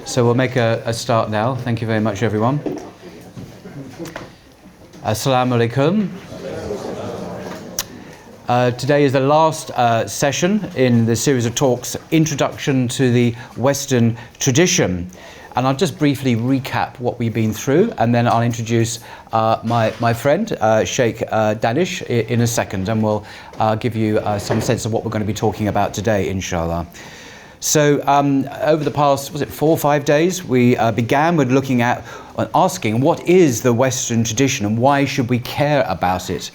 So we'll make a start now. Thank you very much, everyone. Assalamu alaikum. Today is the last session in the series of talks, Introduction to the Western Tradition. And I'll just briefly recap what we've been through, and then I'll introduce my friend, Sheikh Danish, in a second, and we'll give you some sense of what we're going to be talking about today, inshallah. So over the past, 4 or 5 days, we began with looking at and asking what is the Western tradition and why should we care about it.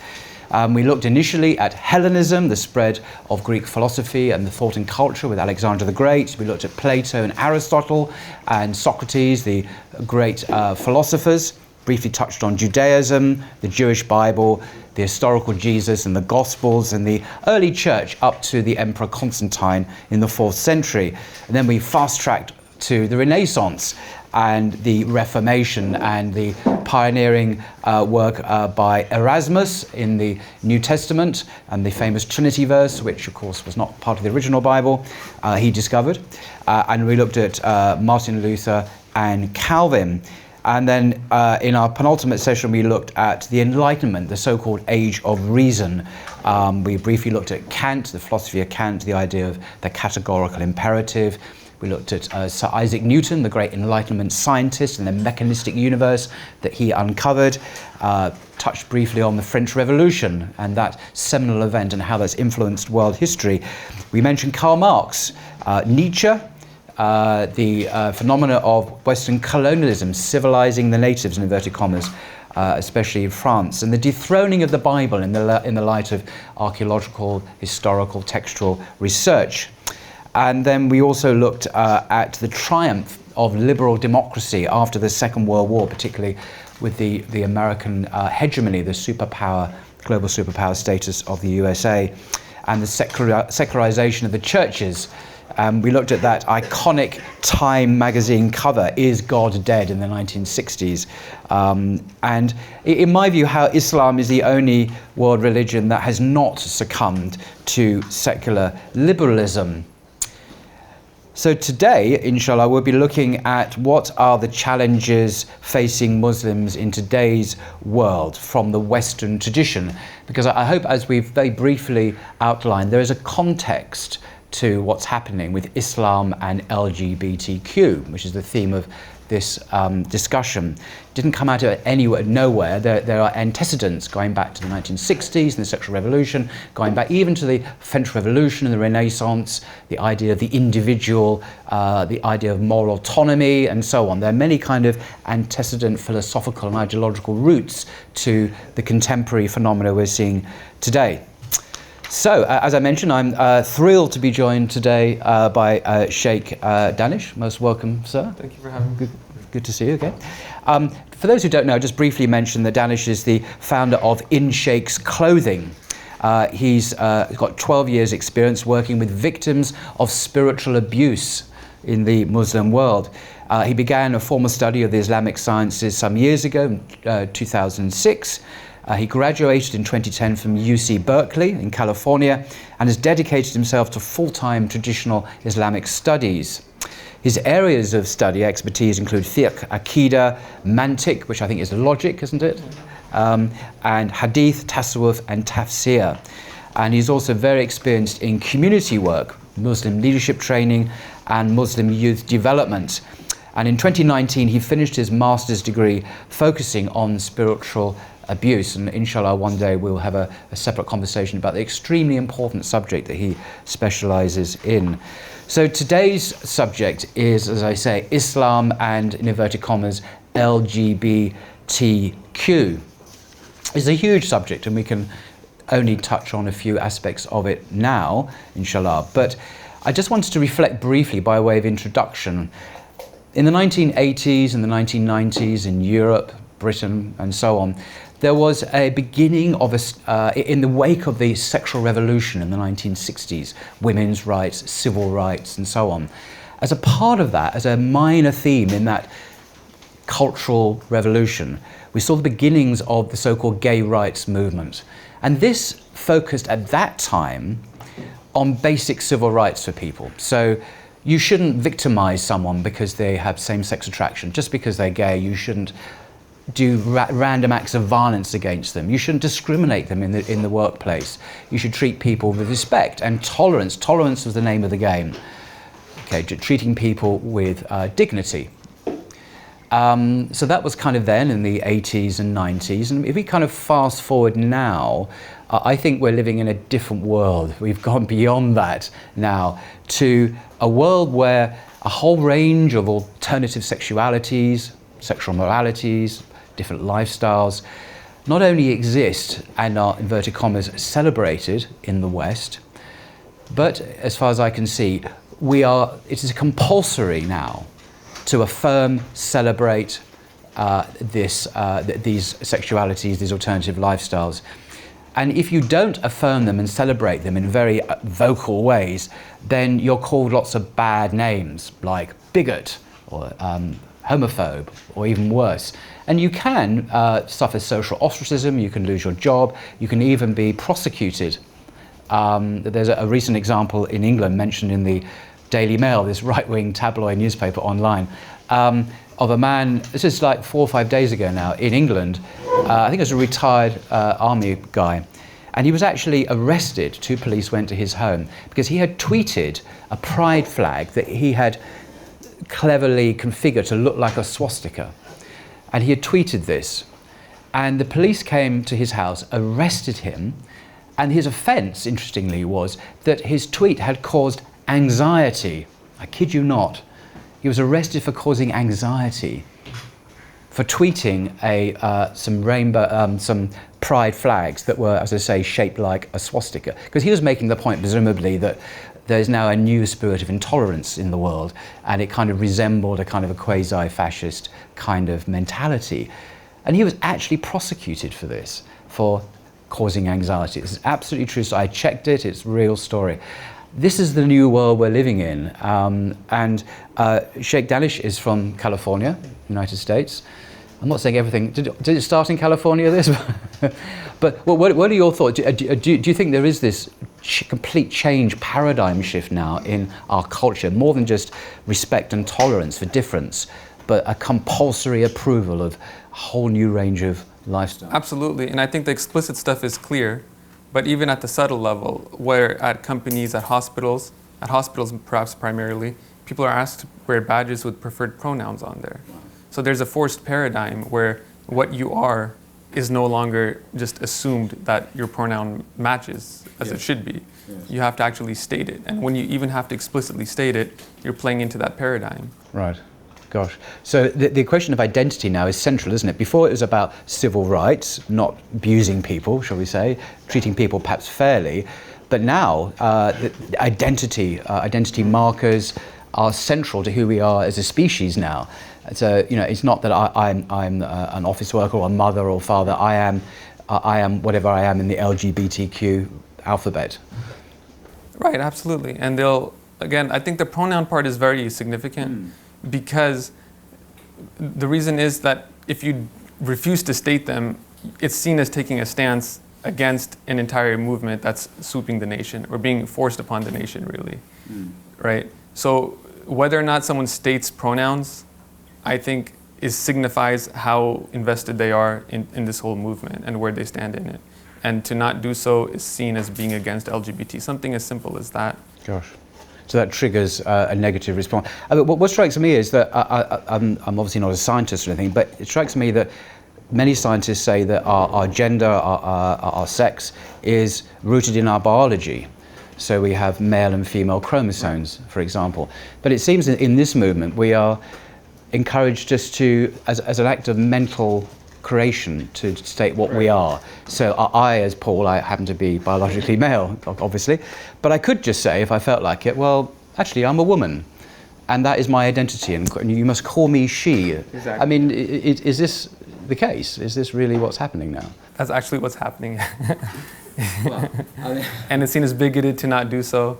We looked initially at Hellenism, the spread of Greek philosophy and the thought and culture with Alexander the Great. We looked at Plato and Aristotle and Socrates, the great philosophers. Briefly touched on Judaism, the Jewish Bible, the historical Jesus and the Gospels, and the early church up to the Emperor Constantine in the 4th century. And then we fast-tracked to the Renaissance and the Reformation and the pioneering work by Erasmus in the New Testament and the famous Trinity verse, which of course was not part of the original Bible, he discovered. And we looked at Martin Luther and Calvin. And then in our penultimate session, we looked at the Enlightenment, the so-called Age of Reason. We briefly looked at Kant, the philosophy of Kant, the idea of the categorical imperative. We looked at Sir Isaac Newton, the great Enlightenment scientist, and the mechanistic universe that he uncovered. Touched briefly on the French Revolution and that seminal event and how that's influenced world history. We mentioned Karl Marx, Nietzsche, the phenomena of Western colonialism, civilizing the natives, in inverted commas, especially in France, and the dethroning of the Bible in the light of archaeological, historical, textual research. And then we also looked at the triumph of liberal democracy after the Second World War, particularly with the American hegemony, the superpower, global superpower status of the USA, and the secularization of the churches. We looked at that iconic Time magazine cover, Is God Dead, in the 1960s. And in my view, how Islam is the only world religion that has not succumbed to secular liberalism. So today, inshallah, we'll be looking at what are the challenges facing Muslims in today's world from the Western tradition. Because I hope, as we've very briefly outlined, there is a context to what's happening with Islam and LGBTQ, which is the theme of this discussion. Didn't come out of nowhere. There are antecedents going back to the 1960s and the sexual revolution, going back even to the French Revolution and the Renaissance, the idea of the individual, the idea of moral autonomy, and so on. There are many kind of antecedent philosophical and ideological roots to the contemporary phenomena we're seeing today. So, as I mentioned, I'm thrilled to be joined today by Sheikh Danish. Most welcome, sir. Thank you for having me. Good to see you again. For those who don't know, just briefly mention that Danish is the founder of In Sheikh's Clothing. He's got 12 years experience working with victims of spiritual abuse in the Muslim world. He began a formal study of the Islamic sciences some years ago, in 2006. He graduated in 2010 from UC Berkeley in California and has dedicated himself to full-time traditional Islamic studies. His areas of study expertise include fiqh, aqidah, mantiq, which I think is logic, isn't it? And hadith, tasawwuf, and tafsir. And he's also very experienced in community work, Muslim leadership training, and Muslim youth development. And in 2019, he finished his master's degree focusing on spiritual abuse, and inshallah one day we'll have a separate conversation about the extremely important subject that he specializes in. So today's subject is, as I say, Islam and, in inverted commas, LGBTQ. It's a huge subject and we can only touch on a few aspects of it now, inshallah. But I just wanted to reflect briefly by way of introduction. In the 1980s and the 1990s in Europe, Britain and so on, there was a beginning of in the wake of the sexual revolution in the 1960s, women's rights, civil rights, and so on. As a part of that, as a minor theme in that cultural revolution, we saw the beginnings of the so-called gay rights movement. And this focused at that time on basic civil rights for people. So you shouldn't victimize someone because they have same-sex attraction. Just because they're gay, you shouldn't do random acts of violence against them. You shouldn't discriminate them in the workplace. You should treat people with respect and tolerance. Tolerance was the name of the game. Okay, treating people with dignity. So that was kind of then in the 80s and 90s. And if we kind of fast forward now, I think we're living in a different world. We've gone beyond that now to a world where a whole range of alternative sexualities, sexual moralities, different lifestyles not only exist and are, inverted commas, celebrated in the West, but as far as I can see, it is compulsory now to affirm, celebrate these sexualities, these alternative lifestyles. And if you don't affirm them and celebrate them in very vocal ways, then you're called lots of bad names like bigot or homophobe or even worse. And you can suffer social ostracism, you can lose your job, you can even be prosecuted. There's a recent example in England mentioned in the Daily Mail, this right-wing tabloid newspaper online, of a man, this is like 4 or 5 days ago now, in England. I think it was a retired army guy, and he was actually arrested. 2 police went to his home because he had tweeted a pride flag that he had cleverly configured to look like a swastika. And he had tweeted this, and the police came to his house, arrested him, and his offence, interestingly, was that his tweet had caused anxiety. I kid you not. He was arrested for causing anxiety, for tweeting some pride flags that were, as I say, shaped like a swastika. Because he was making the point, presumably, that there's now a new spirit of intolerance in the world, and it kind of resembled a kind of a quasi-fascist kind of mentality. And he was actually prosecuted for this, for causing anxiety. This is absolutely true. So I checked it, it's a real story. This is the new world we're living in. Sheikh Danish is from California, United States. I'm not saying everything. Did it start in California, this? But what are your thoughts? Do you think there is this complete change, paradigm shift now in our culture, more than just respect and tolerance for difference, but a compulsory approval of a whole new range of lifestyle? Absolutely, and I think the explicit stuff is clear. But even at the subtle level, where at companies, at hospitals perhaps primarily, people are asked to wear badges with preferred pronouns on there. So there's a forced paradigm where what you are is no longer just assumed that your pronoun matches as it should be. Yes. You have to actually state it. And when you even have to explicitly state it, you're playing into that paradigm. Right. Gosh. So the question of identity now is central, isn't it? Before it was about civil rights, not abusing people, shall we say, treating people perhaps fairly. But now identity markers are central to who we are as a species now. So, it's not that I'm an office worker or a mother or father. I am whatever I am in the LGBTQ alphabet. Right, absolutely. And I think the pronoun part is very significant. Because the reason is that if you refuse to state them, it's seen as taking a stance against an entire movement that's swooping the nation or being forced upon the nation, really. Right? So whether or not someone states pronouns, I think signifies how invested they are in this whole movement and where they stand in it. And to not do so is seen as being against LGBT, something as simple as that. Gosh. So that triggers a negative response. What strikes me is that I'm obviously not a scientist or anything, but it strikes me that many scientists say that our gender, our sex, is rooted in our biology. So we have male and female chromosomes, for example. But it seems in this movement we are encouraged just to, as an act of mental creation, to state what we are. So I, as Paul, I happen to be biologically male, obviously, but I could just say, if I felt like it, well, actually, I'm a woman, and that is my identity, and you must call me she. Exactly. I mean, is this the case? Is this really what's happening now? That's actually what's happening. And it's seen as bigoted to not do so,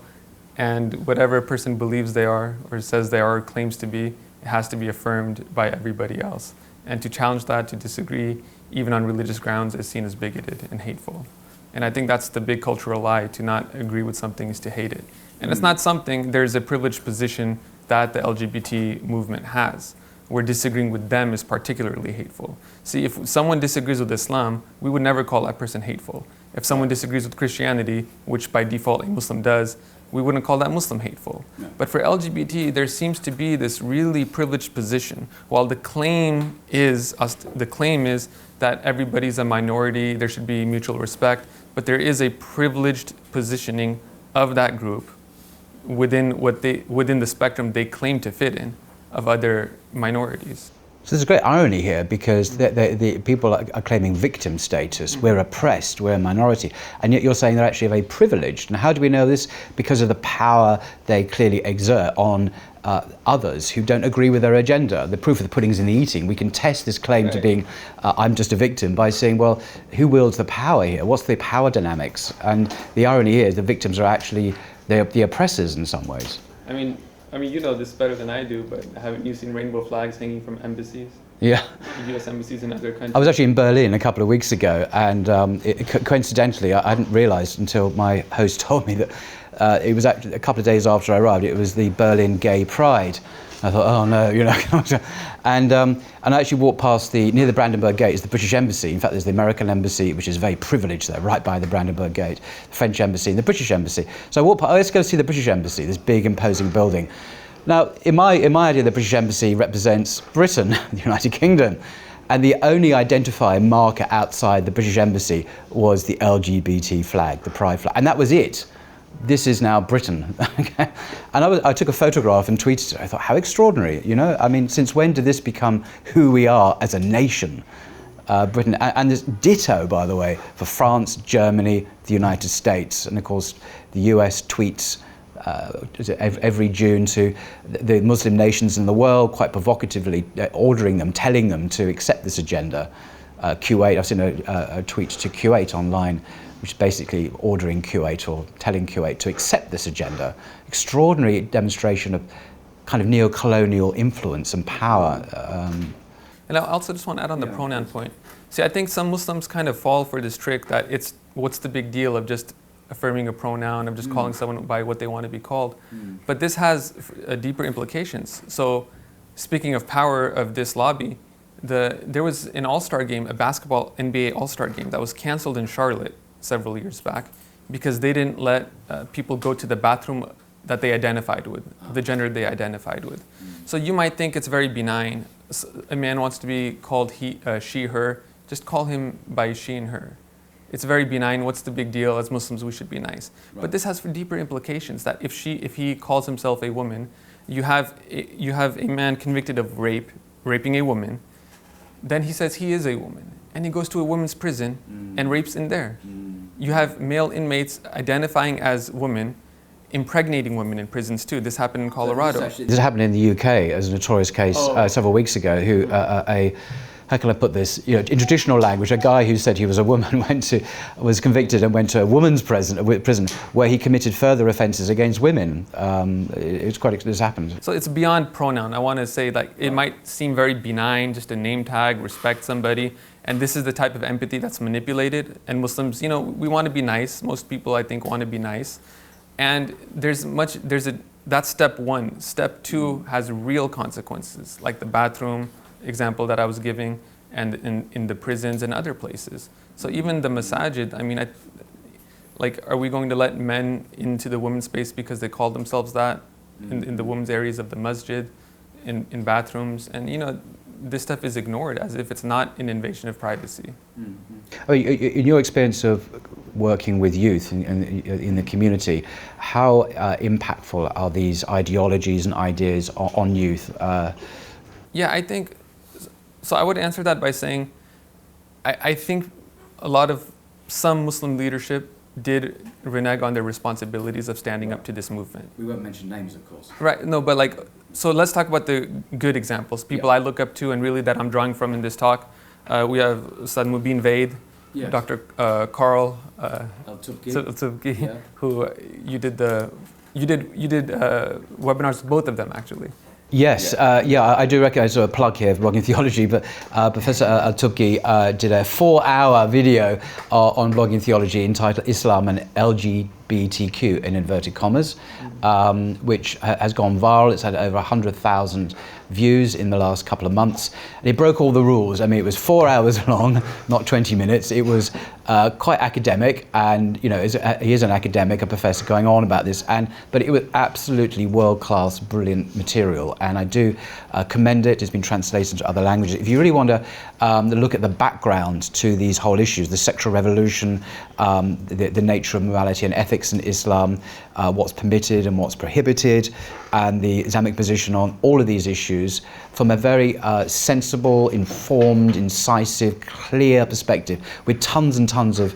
and whatever a person believes they are, or says they are, or claims to be, it has to be affirmed by everybody else. And to challenge that, to disagree, even on religious grounds, is seen as bigoted and hateful. And I think that's the big cultural lie. To not agree with something is to hate it. And it's not something, there's a privileged position that the LGBT movement has, where disagreeing with them is particularly hateful. See, if someone disagrees with Islam, we would never call that person hateful. If someone disagrees with Christianity, which by default a Muslim does, we wouldn't call that Muslim hateful. No. But for LGBT, there seems to be this really privileged position. While the claim is that everybody's a minority, there should be mutual respect, but there is a privileged positioning of that group within the spectrum they claim to fit in of other minorities. So there's a great irony here, because the people are claiming victim status. We're oppressed, we're a minority, and yet you're saying they're actually very privileged. And how do we know this? Because of the power they clearly exert on others who don't agree with their agenda. The proof of the pudding's in the eating. We can test this claim to being I'm just a victim by saying, well, who wields the power here? What's the power dynamics? And the irony is the victims are actually the oppressors in some ways. I mean, you know this better than I do, but haven't you seen rainbow flags hanging from embassies? Yeah. U.S. embassies in other countries. I was actually in Berlin a couple of weeks ago, and coincidentally, I hadn't realised until my host told me that it was actually a couple of days after I arrived. It was the Berlin Gay Pride. I thought, oh no, you know, and I actually walked past near the Brandenburg Gate is the British Embassy. In fact, there's the American Embassy, which is very privileged there, right by the Brandenburg Gate, the French Embassy and the British Embassy. So I walked past, let's go see the British Embassy, this big imposing building. Now, in my idea, the British Embassy represents Britain, the United Kingdom, and the only identifying marker outside the British Embassy was the LGBT flag, the pride flag, and that was it. This is now Britain. And I took a photograph and tweeted it. I thought, how extraordinary, you know? I mean, since when did this become who we are as a nation? Britain, and this ditto, by the way, for France, Germany, the United States, and of course, the US tweets every June to the Muslim nations in the world, quite provocatively ordering them, telling them to accept this agenda. Kuwait, I've seen a tweet to Kuwait online, which is basically ordering Kuwait or telling Kuwait to accept this agenda. Extraordinary demonstration of kind of neo-colonial influence and power. And I also just want to add on the pronoun point. See, I think some Muslims kind of fall for this trick that it's, what's the big deal of just affirming a pronoun, of just calling someone by what they want to be called. But this has deeper implications. So speaking of power of this lobby, there was an all-star game, a basketball NBA all-star game that was canceled in Charlotte several years back because they didn't let people go to the bathroom that they identified with, the gender they identified with. So you might think it's very benign. A man wants to be called he, she, her, just call him by she and her. It's very benign. What's the big deal? As Muslims, we should be nice. Right. But this has deeper implications. That if he calls himself a woman, you have a man convicted of raping a woman. Then he says he is a woman, and he goes to a women's prison and rapes in there. You have male inmates identifying as women, impregnating women in prisons too. This happened in Colorado. This happened in the UK as a notorious case several weeks ago. Who how can I put this? You know, in traditional language, a guy who said he was a woman was convicted and went to a women's prison where he committed further offences against women. This happened. So it's beyond pronoun. I want to say that it might seem very benign, just a name tag, respect somebody, and this is the type of empathy that's manipulated. And Muslims, you know, we want to be nice. Most people, I think, want to be nice, and that's step one. Step two has real consequences, like the bathroom example that I was giving, and in the prisons and other places. So even the masajid, I mean, are we going to let men into the women's space because they call themselves that in the women's areas of the masjid, in bathrooms? And you know, this stuff is ignored as if it's not an invasion of privacy. I mean, in your experience of working with youth in the community, how impactful are these ideologies and ideas on youth? Yeah, I think, so I would answer that by saying, I think some Muslim leadership did renege on their responsibilities of standing up to this movement. We won't mention names, of course. Right, no, but so let's talk about the good examples, people I look up to and really that I'm drawing from in this talk. We have Ustad Mubin Vaid, Dr. Carl Al-Tubki, who you did webinars with both of them actually. Yes, I do recognize a plug here for Blogging Theology, but Professor Al-Tubki did a 4-hour video on Blogging Theology entitled Islam and LGBTQ. LGBTQ in inverted commas, which has gone viral. It's had over 100,000 views in the last couple of months. And it broke all the rules. I mean, it was 4 hours long, not 20 minutes. It was quite academic, and he is an academic, a professor, going on about this. But it was absolutely world-class, brilliant material, and I do commend it. It's been translated into other languages. If you really want to look at the background to these whole issues, the sexual revolution, the nature of morality and ethics in Islam, what's permitted and what's prohibited, and the Islamic position on all of these issues from a very sensible, informed, incisive, clear perspective, with tons and tons of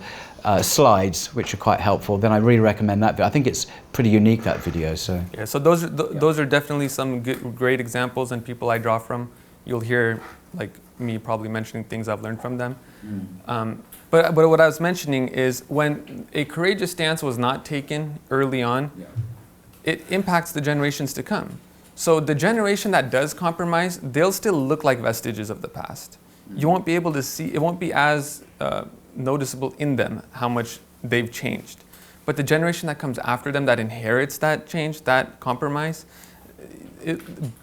slides, which are quite helpful, then I really recommend that. But I think it's pretty unique, that video. So yeah, so those are definitely some great examples and people I draw from. You'll hear like me probably mentioning things I've learned from them. But what I was mentioning is when a courageous stance was not taken early on, it impacts the generations to come. So the generation that does compromise, they'll still look like vestiges of the past. You won't be able to see, it won't be as noticeable in them how much they've changed. But the generation that comes after them that inherits that change, that compromise,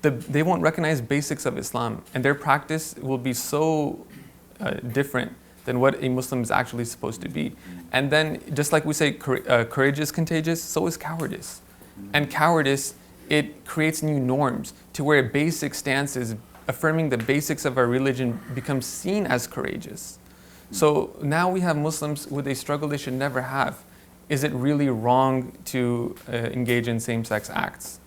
they won't recognize basics of Islam, and their practice will be so different than what a Muslim is actually supposed to be. And then, just like we say, courage is contagious, so is cowardice. And cowardice, it creates new norms to where basic stances, affirming the basics of our religion, becomes seen as courageous. So now we have Muslims with a struggle they should never have. Is it really wrong to engage in same-sex acts?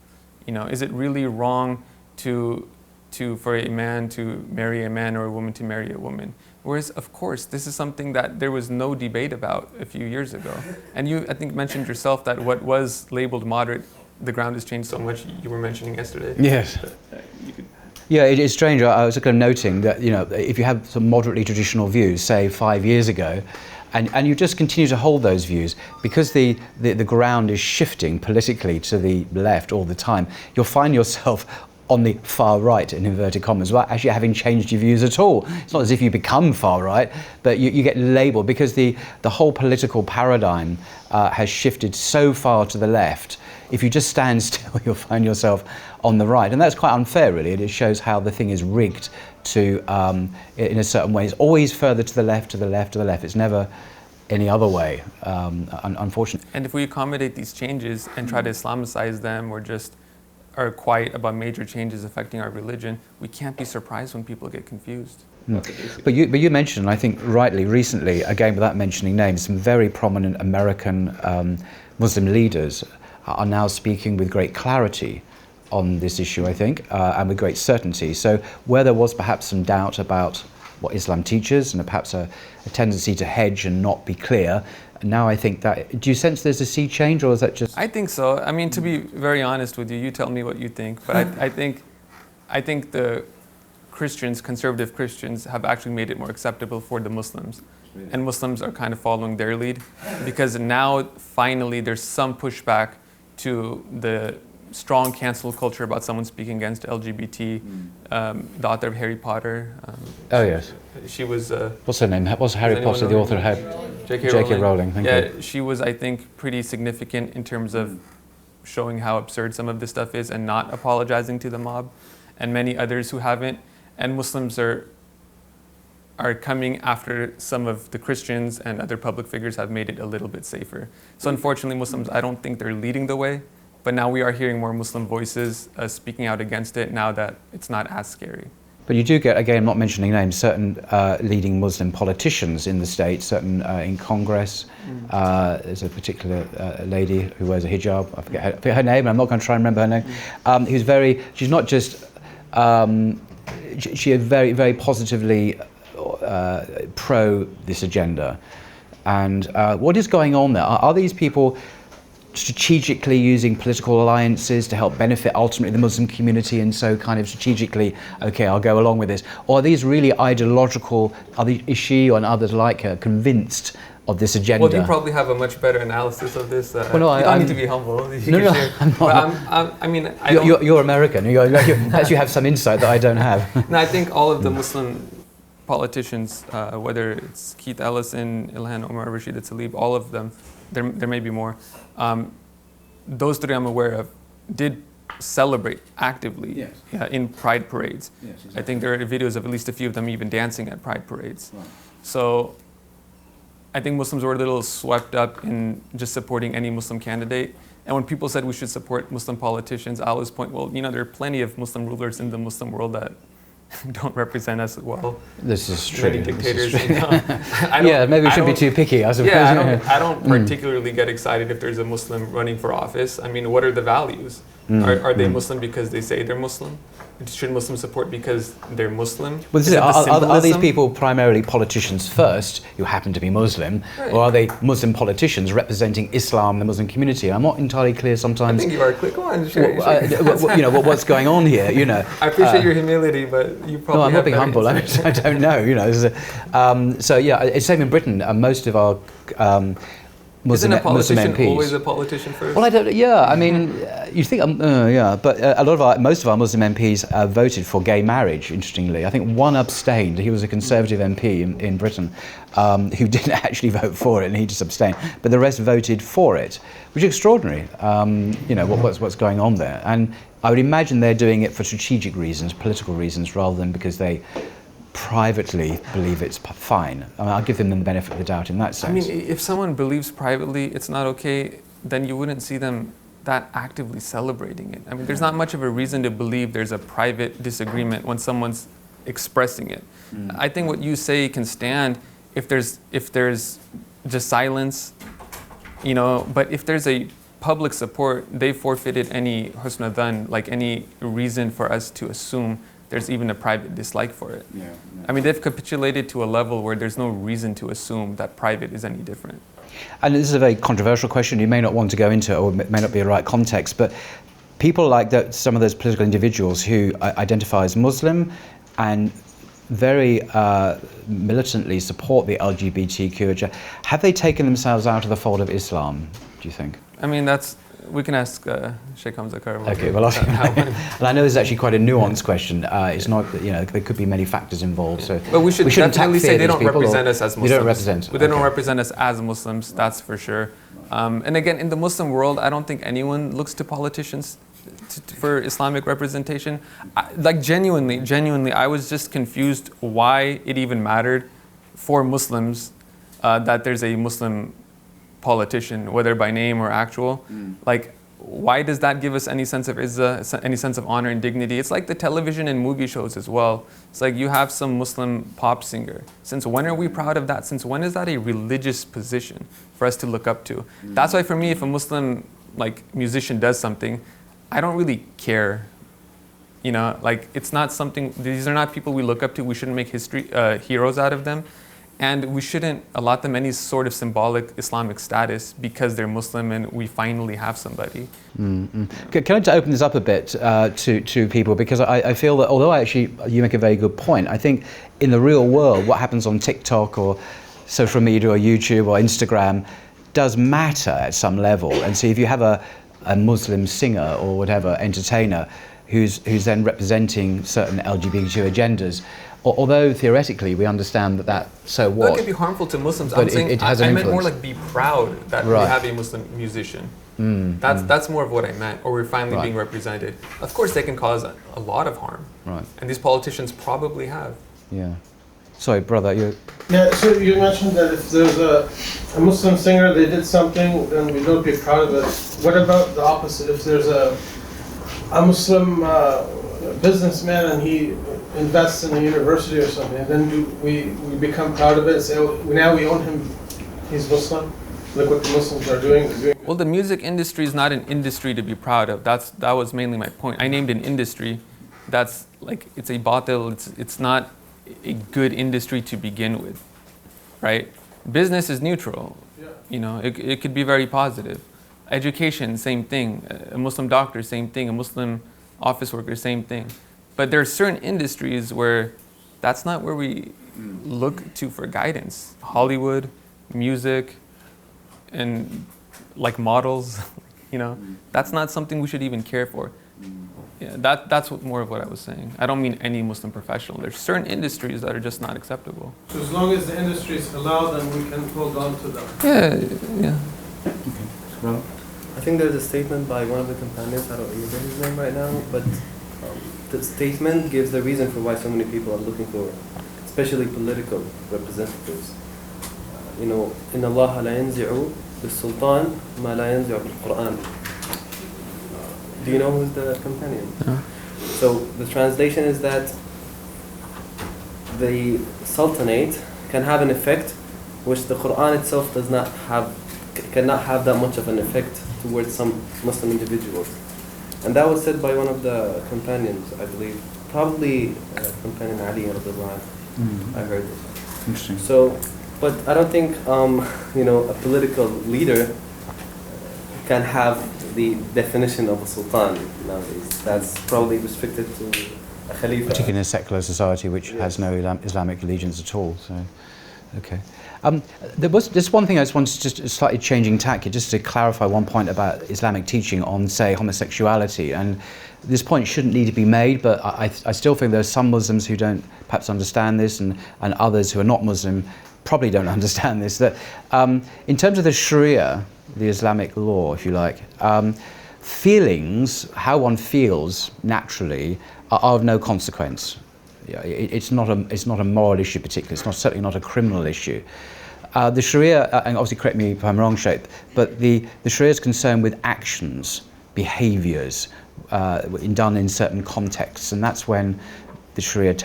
Is it really wrong for a man to marry a man or a woman to marry a woman? Whereas, of course, this is something that there was no debate about a few years ago. And you, I think, mentioned yourself that what was labeled moderate, the ground has changed so much. You were mentioning yesterday. Yes. Yeah, it is strange. I was kind of noting that, if you have some moderately traditional views, say 5 years ago, and you just continue to hold those views, because the ground is shifting politically to the left all the time, you'll find yourself on the far right, in inverted commas, without actually having changed your views at all. It's not as if you become far right, but you get labelled, because the whole political paradigm has shifted so far to the left. If you just stand still, you'll find yourself on the right. And that's quite unfair, really. It shows how the thing is rigged to, in a certain way. It's always further to the left, to the left, to the left. It's never any other way, unfortunately. And if we accommodate these changes and try to Islamicize them, or just are quiet about major changes affecting our religion, we can't be surprised when people get confused. But you mentioned, I think rightly, recently, again without mentioning names, some very prominent American Muslim leaders are now speaking with great clarity on this issue, I think, and with great certainty. So where there was perhaps some doubt about what Islam teaches, and perhaps a tendency to hedge and not be clear, now I think that, do you sense there's a sea change, or is that just... I think so. I mean, to be very honest with you, you tell me what you think, but I think the Christians, conservative Christians, have actually made it more acceptable for the Muslims. And Muslims are kind of following their lead, because now finally there's some pushback to the strong cancel culture about someone speaking against LGBT. The author of Harry Potter. Oh yes. She was. What's her name? What's Harry Potter? The author of Harry. J.K. Rowling. Thank you. She was, I think, pretty significant in terms of showing how absurd some of this stuff is and not apologizing to the mob, and many others who haven't. And Muslims are coming after some of the Christians, and other public figures have made it a little bit safer. So unfortunately, Muslims, I don't think they're leading the way. But now we are hearing more Muslim voices speaking out against it, now that it's not as scary. But you do get, again, not mentioning names, certain leading Muslim politicians in the States, certain in Congress. There's a particular lady who wears a hijab. I forget her name, I'm not going to try and remember her name. She's not just, she is very, very positively pro this agenda. And what is going on there? Are these people strategically using political alliances to help benefit ultimately the Muslim community, and so kind of strategically, okay, I'll go along with this? Or are these really ideological, is she and others like her convinced of this agenda? Well, you probably have a much better analysis of this. Well, no, you don't need to be humble. No, I'm not. You're American. You have some insight that I don't have. No, I think all of the Muslim politicians, whether it's Keith Ellison, Ilhan Omar, Rashida Tlaib, all of them, there may be more. Those three I'm aware of did celebrate actively in pride parades. Yes, exactly. I think there are videos of at least a few of them even dancing at pride parades. Right. So I think Muslims were a little swept up in just supporting any Muslim candidate. And when people said we should support Muslim politicians, I always point, well, there are plenty of Muslim rulers in the Muslim world that don't represent us well. This is true. Many dictators. Maybe we shouldn't be too picky, I suppose. Yeah, I don't particularly get excited if there's a Muslim running for office. I mean, what are the values? Are they Muslim because they say they're Muslim? Should Muslims support because they're Muslim? Well, are these people primarily politicians first, who happen to be Muslim, or are they Muslim politicians representing Islam, the Muslim community? I'm not entirely clear sometimes. I think you are. Quick on. What's going on here? I appreciate your humility, but you probably. No, I'm not being humble. I don't know. It's same in Britain. Most of our Muslim Isn't a politician MPs. Always a politician first? Well, I don't. Yeah, I mean, you think, but most of our Muslim MPs voted for gay marriage. Interestingly, I think one abstained. He was a Conservative MP in Britain who didn't actually vote for it, and he just abstained. But the rest voted for it, which is extraordinary. What's going on there? And I would imagine they're doing it for strategic reasons, political reasons, rather than because they privately believe it's fine. I mean, I'll give them the benefit of the doubt in that sense. I mean, if someone believes privately it's not okay, then you wouldn't see them that actively celebrating it. I mean, there's not much of a reason to believe there's a private disagreement when someone's expressing it. I think what you say can stand if there's just silence, but if there's a public support, they forfeited any husna dhan, like any reason for us to assume there's even a private dislike for it. I mean, they've capitulated to a level where there's no reason to assume that private is any different. And this is a very controversial question. You may not want to go into it, or it may not be the right context, but people like that, some of those political individuals who identify as Muslim and very militantly support the LGBTQ, have they taken themselves out of the fold of Islam, do you think? I mean, we can ask Sheikh Hamza Karim. Okay, well, and I know this is actually quite a nuanced question. It's not, there could be many factors involved. So, but we should definitely say they don't represent us as Muslims. They don't represent. They don't represent us as Muslims. That's for sure. And again, in the Muslim world, I don't think anyone looks to politicians for Islamic representation. Genuinely, I was just confused why it even mattered for Muslims that there's a Muslim politician, whether by name or actual. Like, why does that give us any sense of izzah, any sense of honor and dignity? It's like the television and movie shows as well. It's like you have some Muslim pop singer. Since when are we proud of that? Since when is that a religious position for us to look up to? That's why for me, if a Muslim musician does something, I don't really care. It's not something, these are not people we look up to. We shouldn't make heroes out of them. And we shouldn't allot them any sort of symbolic Islamic status because they're Muslim and we finally have somebody. Can I open this up a bit to people? Because I feel that although you make a very good point, I think in the real world, what happens on TikTok or social media or YouTube or Instagram does matter at some level. And so if you have a Muslim singer or whatever, entertainer, who's then representing certain LGBTQ agendas, although theoretically we understand that so what? That could be harmful to Muslims. But I'm saying it has an I meant more influence. like be proud that we have a Muslim musician. That's more of what I meant, or we're finally being represented. Of course, they can cause a lot of harm, and these politicians probably have. Yeah. Sorry, brother, you. Yeah. So you mentioned that if there's a Muslim singer, they did something, then we don't be proud of it. What about the opposite? If there's a Muslim businessman and he invests in a university or something, and then we become proud of it and say, oh, now we own him, he's Muslim. Look what the Muslims are doing. Well, the music industry is not an industry to be proud of. That was mainly my point. I named an industry that's it's a batil, it's not a good industry to begin with, right? Business is neutral. It could be very positive. Education, same thing. A Muslim doctor, same thing. A Muslim office worker, same thing. But there are certain industries where that's not where we look to for guidance. Hollywood, music, and models, that's not something we should even care for. Yeah, that's more of what I was saying. I don't mean any Muslim professional. There's certain industries that are just not acceptable. So as long as the industry is allowed, then we can hold on to them. Yeah. Well, I think there's a statement by one of the companions, I don't remember his name right now, but the statement gives the reason for why so many people are looking for, especially political representatives. إن الله لا ينزع بالسلطان ما لا ينزع بالقرآن. Do you know who's the companion? No. So the translation is that the sultanate can have an effect which the Quran itself cannot have that much of an effect towards some Muslim individuals. And that was said by one of the companions, I believe, probably companion Ali radiallahu anhu. I heard it. Interesting. So, but I don't think a political leader can have the definition of a sultan nowadays. That's probably restricted to a khalifa. Particularly in a secular society which has no Islamic allegiance at all. So, okay. There was just one thing I just wanted to just slightly changing tack here, just to clarify one point about Islamic teaching on, say, homosexuality. And this point shouldn't need to be made, but I still think there are some Muslims who don't perhaps understand this, and others who are not Muslim probably don't understand this. That in terms of the Sharia, the Islamic law, if you like, feelings, how one feels naturally, are of no consequence. It's not a moral issue particularly. It's certainly not a criminal issue. The Sharia, and obviously correct me if I'm wrong, Sheikh, but the Sharia is concerned with actions, behaviours, done in certain contexts, and that's when the Sharia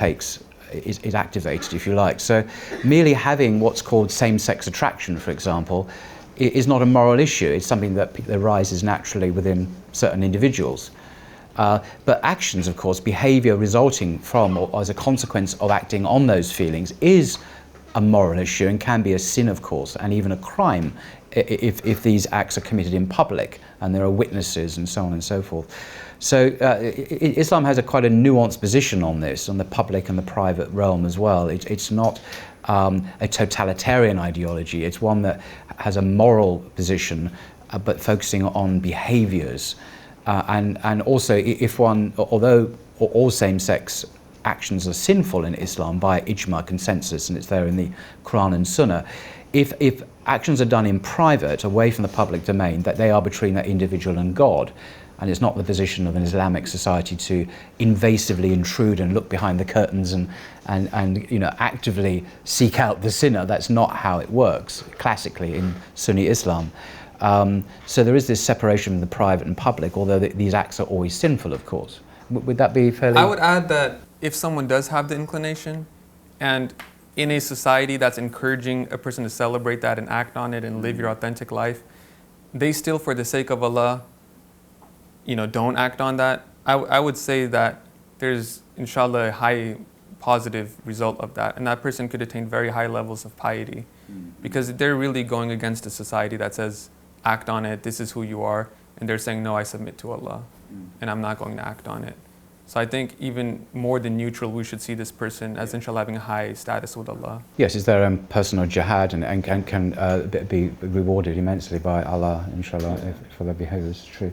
is activated, if you like. So merely having what's called same-sex attraction, for example, is not a moral issue. It's something that arises naturally within certain individuals. But actions, of course, behaviour resulting from or as a consequence of acting on those feelings is a moral issue and can be a sin, of course, and even a crime if these acts are committed in public and there are witnesses and so on and so forth. So Islam has quite a nuanced position on this, on the public and the private realm as well. It's not a totalitarian ideology. It's one that has a moral position, but focusing on behaviours. And also, if one, although all same-sex actions are sinful in Islam by ijma consensus, and it's there in the Quran and Sunnah, if actions are done in private, away from the public domain, that they are between that individual and God, and it's not the position of an Islamic society to invasively intrude and look behind the curtains and actively seek out the sinner. That's not how it works classically in Sunni Islam. So there is this separation of the private and public, although these acts are always sinful, of course. Would that be fairly... I would add that if someone does have the inclination, and in a society that's encouraging a person to celebrate that and act on it and live your authentic life, they still, for the sake of Allah, don't act on that. I would say that there's, inshallah, a high positive result of that, and that person could attain very high levels of piety, because they're really going against a society that says, act on it, this is who you are, and they're saying, no, I submit to Allah, and I'm not going to act on it. So I think even more than neutral, we should see this person as inshallah having a high status with Allah. Yes, is there personal jihad and can be rewarded immensely by Allah, inshallah, for their behaviours, true.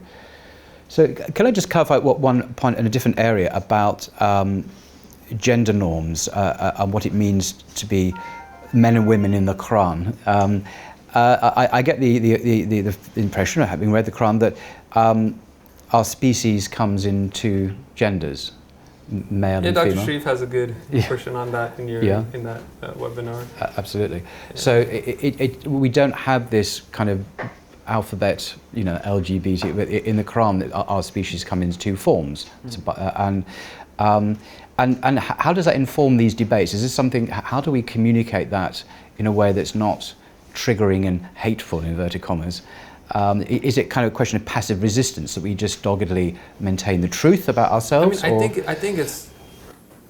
So can I just clarify one point in a different area about gender norms and what it means to be men and women in the Quran? I get the impression, having read the Quran, that our species comes in two genders, male and Dr. female. Sharif has a good impression on that in that webinar. Absolutely. So we don't have this kind of alphabet, LGBT, but in the Quran, our species come in two forms. And how does that inform these debates? Is this something? How do we communicate that in a way that's not triggering and hateful, in inverted commas? Is it kind of a question of passive resistance, that we just doggedly maintain the truth about ourselves? I think it's,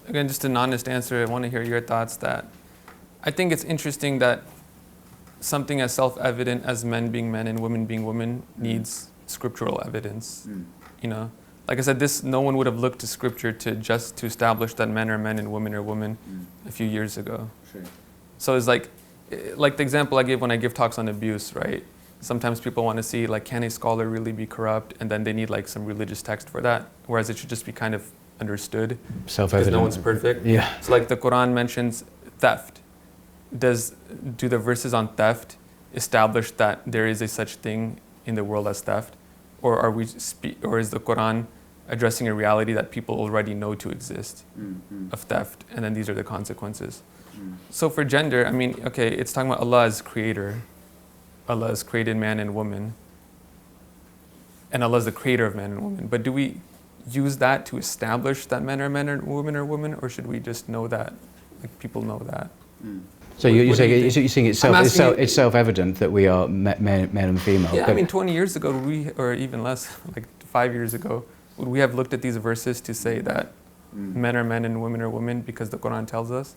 again, just an honest answer. I want to hear your thoughts. That I think it's interesting that something as self-evident as men being men and women being women needs scriptural evidence. Like I said, no one would have looked to scripture to establish that men are men and women are women a few years ago. Sure. So it's like the example I give when I give talks on abuse, right? Sometimes people want to see, can a scholar really be corrupt? And then they need some religious text for that, whereas it should just be kind of understood. Self-evident. Because no one's perfect. Yeah. So the Quran mentions theft. Do the verses on theft establish that there is a such thing in the world as theft, or are we or is the Quran addressing a reality that people already know to exist of theft, and then these are the consequences? So for gender, I mean, okay, it's talking about Allah as creator. Allah has created man and woman, and Allah is the creator of man and woman. But do we use that to establish that men are men and women are women, or should we just know that, like people know that? So you're saying it's self-evident that we are men and female. Yeah, I mean, 20 years ago, or even less, like 5 years ago, would we have looked at these verses to say that men are men and women are women because the Quran tells us?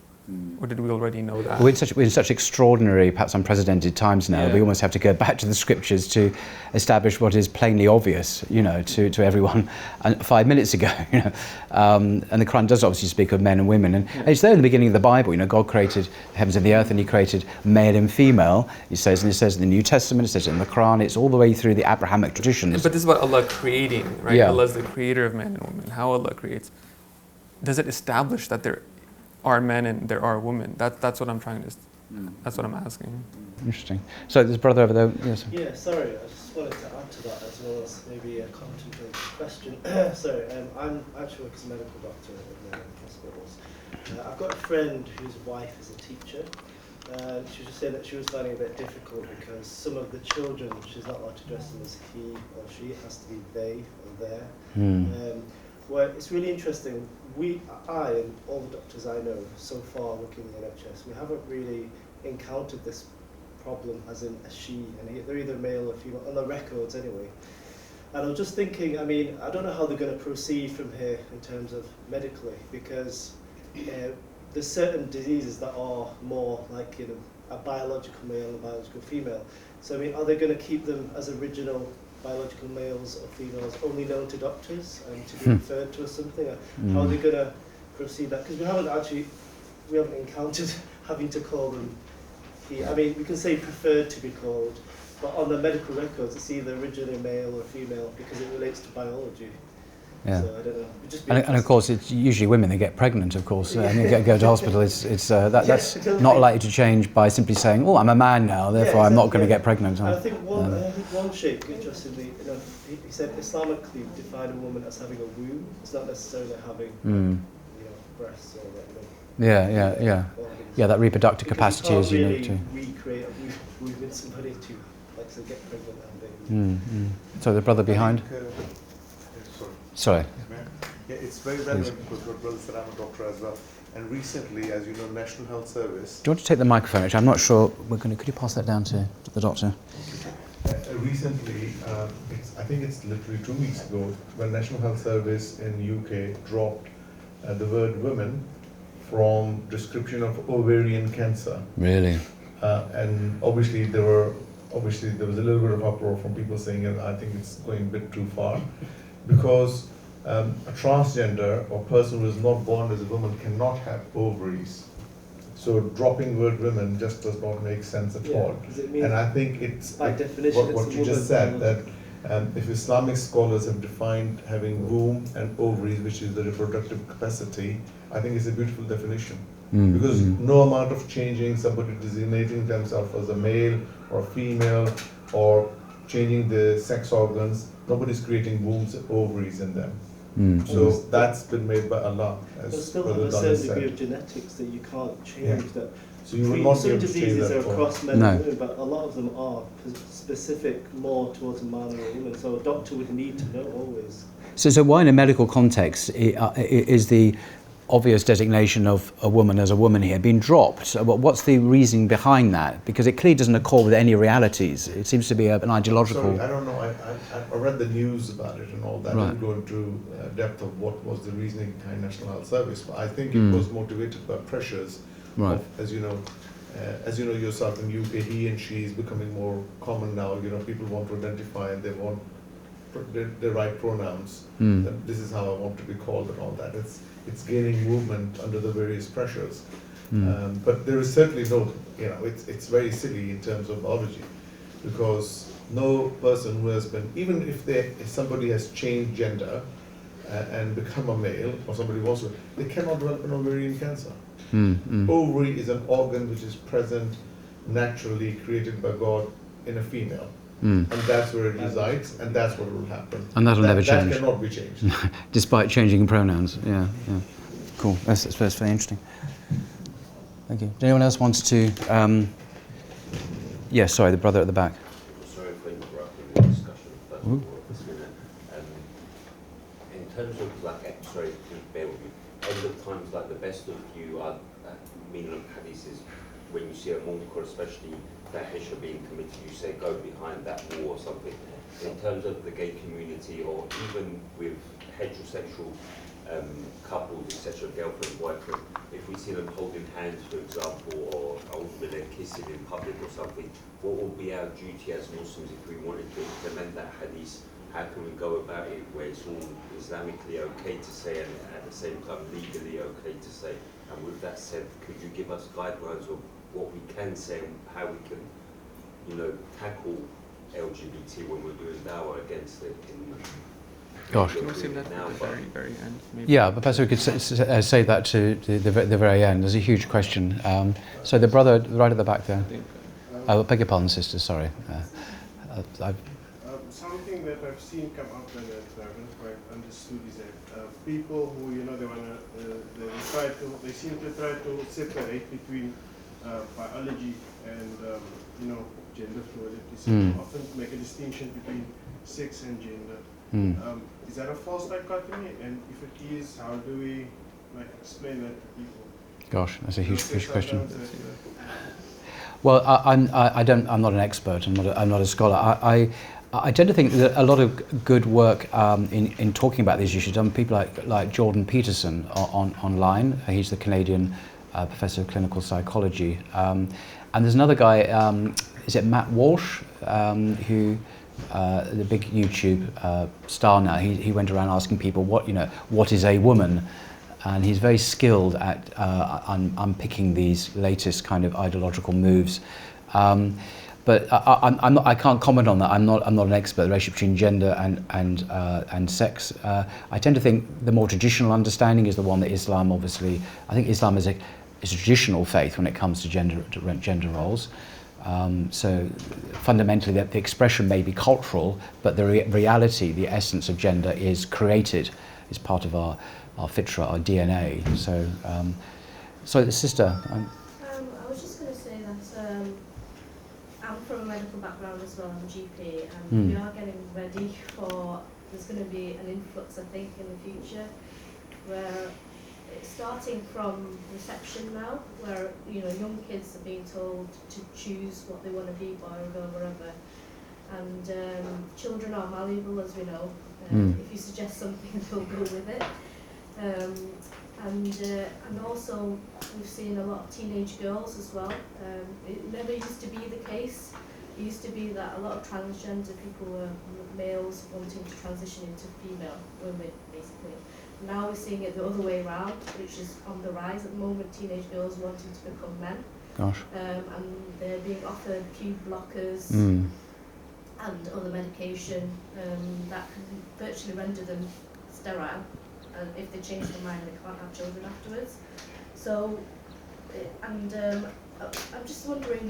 Or did we already know that? We're in such extraordinary, perhaps unprecedented times now. Yeah. We almost have to go back to the scriptures to establish what is plainly obvious, to everyone 5 minutes ago. And the Quran does obviously speak of men and women, and it's there in the beginning of the Bible. God created the heavens and the earth, and He created male and female. It says in the New Testament, it says in the Quran. It's all the way through the Abrahamic traditions. But this is about Allah creating, right? Yeah. Allah is the creator of men and women. How Allah creates. Does it establish that there are men and there are women? That's what I'm trying to. That's what I'm asking. Interesting. So there's a brother over there. Yes. Yeah, sorry, I just wanted to add to that as well as maybe a contemplative question. Sorry, I'm actually work as a medical doctor in hospitals. I've got a friend whose wife is a teacher. She was just saying that she was finding it a bit difficult because some of the children, she's not allowed to dress them as he or she, it has to be they or their. Well, it's really interesting. I and all the doctors I know so far working in the NHS, we haven't really encountered this problem as in a she, and they're either male or female, on the records anyway. And I was just thinking, I mean, I don't know how they're going to proceed from here in terms of medically, because there's certain diseases that are more like a biological male and a biological female. So I mean, are they going to keep them as original biological males or females only known to doctors and to be referred to as something? How are they going to proceed that? Because we haven't encountered having to call them he. I mean, we can say preferred to be called, but on the medical records it's either originally male or female because it relates to biology. Yeah. So I don't know. And of course, it's usually women that get pregnant. Of course, and they go to hospital. That's not likely to change by simply saying, "Oh, I'm a man now, therefore I'm not going to get pregnant." And I think one sheikh, interestingly, he said Islamically define a woman as having a womb. It's not necessarily having, breasts or Yeah, that reproductive because capacity is unique really too. recreate a womb in somebody to get pregnant and baby. So the brother behind. Sorry. Yeah, it's very relevant because what Brother said, I'm a doctor as well. And recently, as you know, National Health Service... Do you want to take the microphone, actually? I'm not sure. Could you pass that down to the doctor? Recently, I think it's literally 2 weeks ago, when National Health Service in UK dropped the word women from description of ovarian cancer. Really? And obviously there was a little bit of uproar from people saying, I think it's going a bit too far. Because a transgender or person who is not born as a woman cannot have ovaries. So dropping word women just does not make sense at all. And I think it's by definition what you just said, that if Islamic scholars have defined having womb and ovaries, which is the reproductive capacity, I think it's a beautiful definition. Because no amount of changing somebody designating themselves as a male or female or changing the sex organs, nobody's creating wombs and ovaries in them. So that's been made by Allah. But still have a certain degree of genetics that you can't change. That so you will not be some able to change diseases that are across men and women, but a lot of them are specific more towards a man or a woman. So a doctor would need to know always. So why in a medical context is the obvious designation of a woman as a woman here been dropped? So what's the reasoning behind that? Because it clearly doesn't accord with any realities. It seems to be an ideological... Sorry, I don't know. I read the news about it and all that. I didn't go into depth of what was the reasoning behind National Health Service, but I think it was motivated by pressures. Right. As you know yourself in UK, he and she is becoming more common now. People want to identify and they want the right pronouns. That this is how I want to be called and all that. It's gaining movement under the various pressures. But there is certainly no, it's very silly in terms of biology, because no person who has been, even if somebody has changed gender and become a male, or somebody wants to, they cannot develop an ovarian cancer. Ovary is an organ which is present naturally, created by God in a female. and that's where it resides, and that's what will happen. And that'll never change. That cannot be changed. Despite changing pronouns. Yeah. Cool. That's very interesting. Thank you. Does anyone else wants to? Yes, sorry, the brother at the back. Sorry for interrupting the discussion, first of all, this minute. In terms of sorry, bear with me. End of times, like the best of you are, meaning of hadith is when you see a munkar, especially fahisha being committed, you say go behind that wall or something. In terms of the gay community, or even with heterosexual couples, etc., girlfriend, boyfriend, if we see them holding hands, for example, or ultimately kissing in public or something, what will be our duty as Muslims if we wanted to implement that hadith? How can we go about it where it's all Islamically okay to say and at the same time legally okay to say? And with that said, could you give us guidelines of what we can say and how we can, tackle LGBT when we're doing dawah against it? Gosh. We'll save that at the very, very end. Maybe. Yeah, but perhaps we could say that to the very end. There's a huge question. So the brother right at the back there. I beg your pardon, sister. Sorry. Something that I've seen come up and that I haven't quite understood is that people who they seem to try to separate between biology and gender fluidity. So often make a distinction between sex and gender. Is that a false dichotomy? And if it is, how do we explain that to people? Gosh, that's a huge question. Well, I'm not an expert. I'm not a scholar. I tend to think that a lot of good work in talking about these issues done people like Jordan Peterson online. He's the Canadian professor of clinical psychology. And there's another guy. Is it Matt Walsh? Who the big YouTube star now. He went around asking people what is a woman. And he's very skilled at unpicking these latest kind of ideological moves. But I can't comment on that. I'm not an expert. The relationship between gender and sex. I tend to think the more traditional understanding is the one that Islam obviously. I think Islam is a traditional faith when it comes to gender roles. So fundamentally, the expression may be cultural, but the reality, the essence of gender, is created. Is part of our fitra, our DNA. So the sister. I was just going to say that I'm from a medical background as well. I'm a GP, and we are getting ready for. There's going to be an influx, I think, in the future, where it's starting from reception now, where young kids are being told to choose what they want to be, boy or girl, wherever, and children are malleable, as we know. If you suggest something, they'll go with it. And also we've seen a lot of teenage girls as well. It never used to be the case. It used to be that a lot of transgender people were males wanting to transition into female women, basically. Now we're seeing it the other way around, which is on the rise at the moment. Teenage girls wanting to become men. Gosh. And they're being offered pube blockers and other medication that can virtually render them sterile. And if they change their mind, they can't have children afterwards. So, I'm just wondering,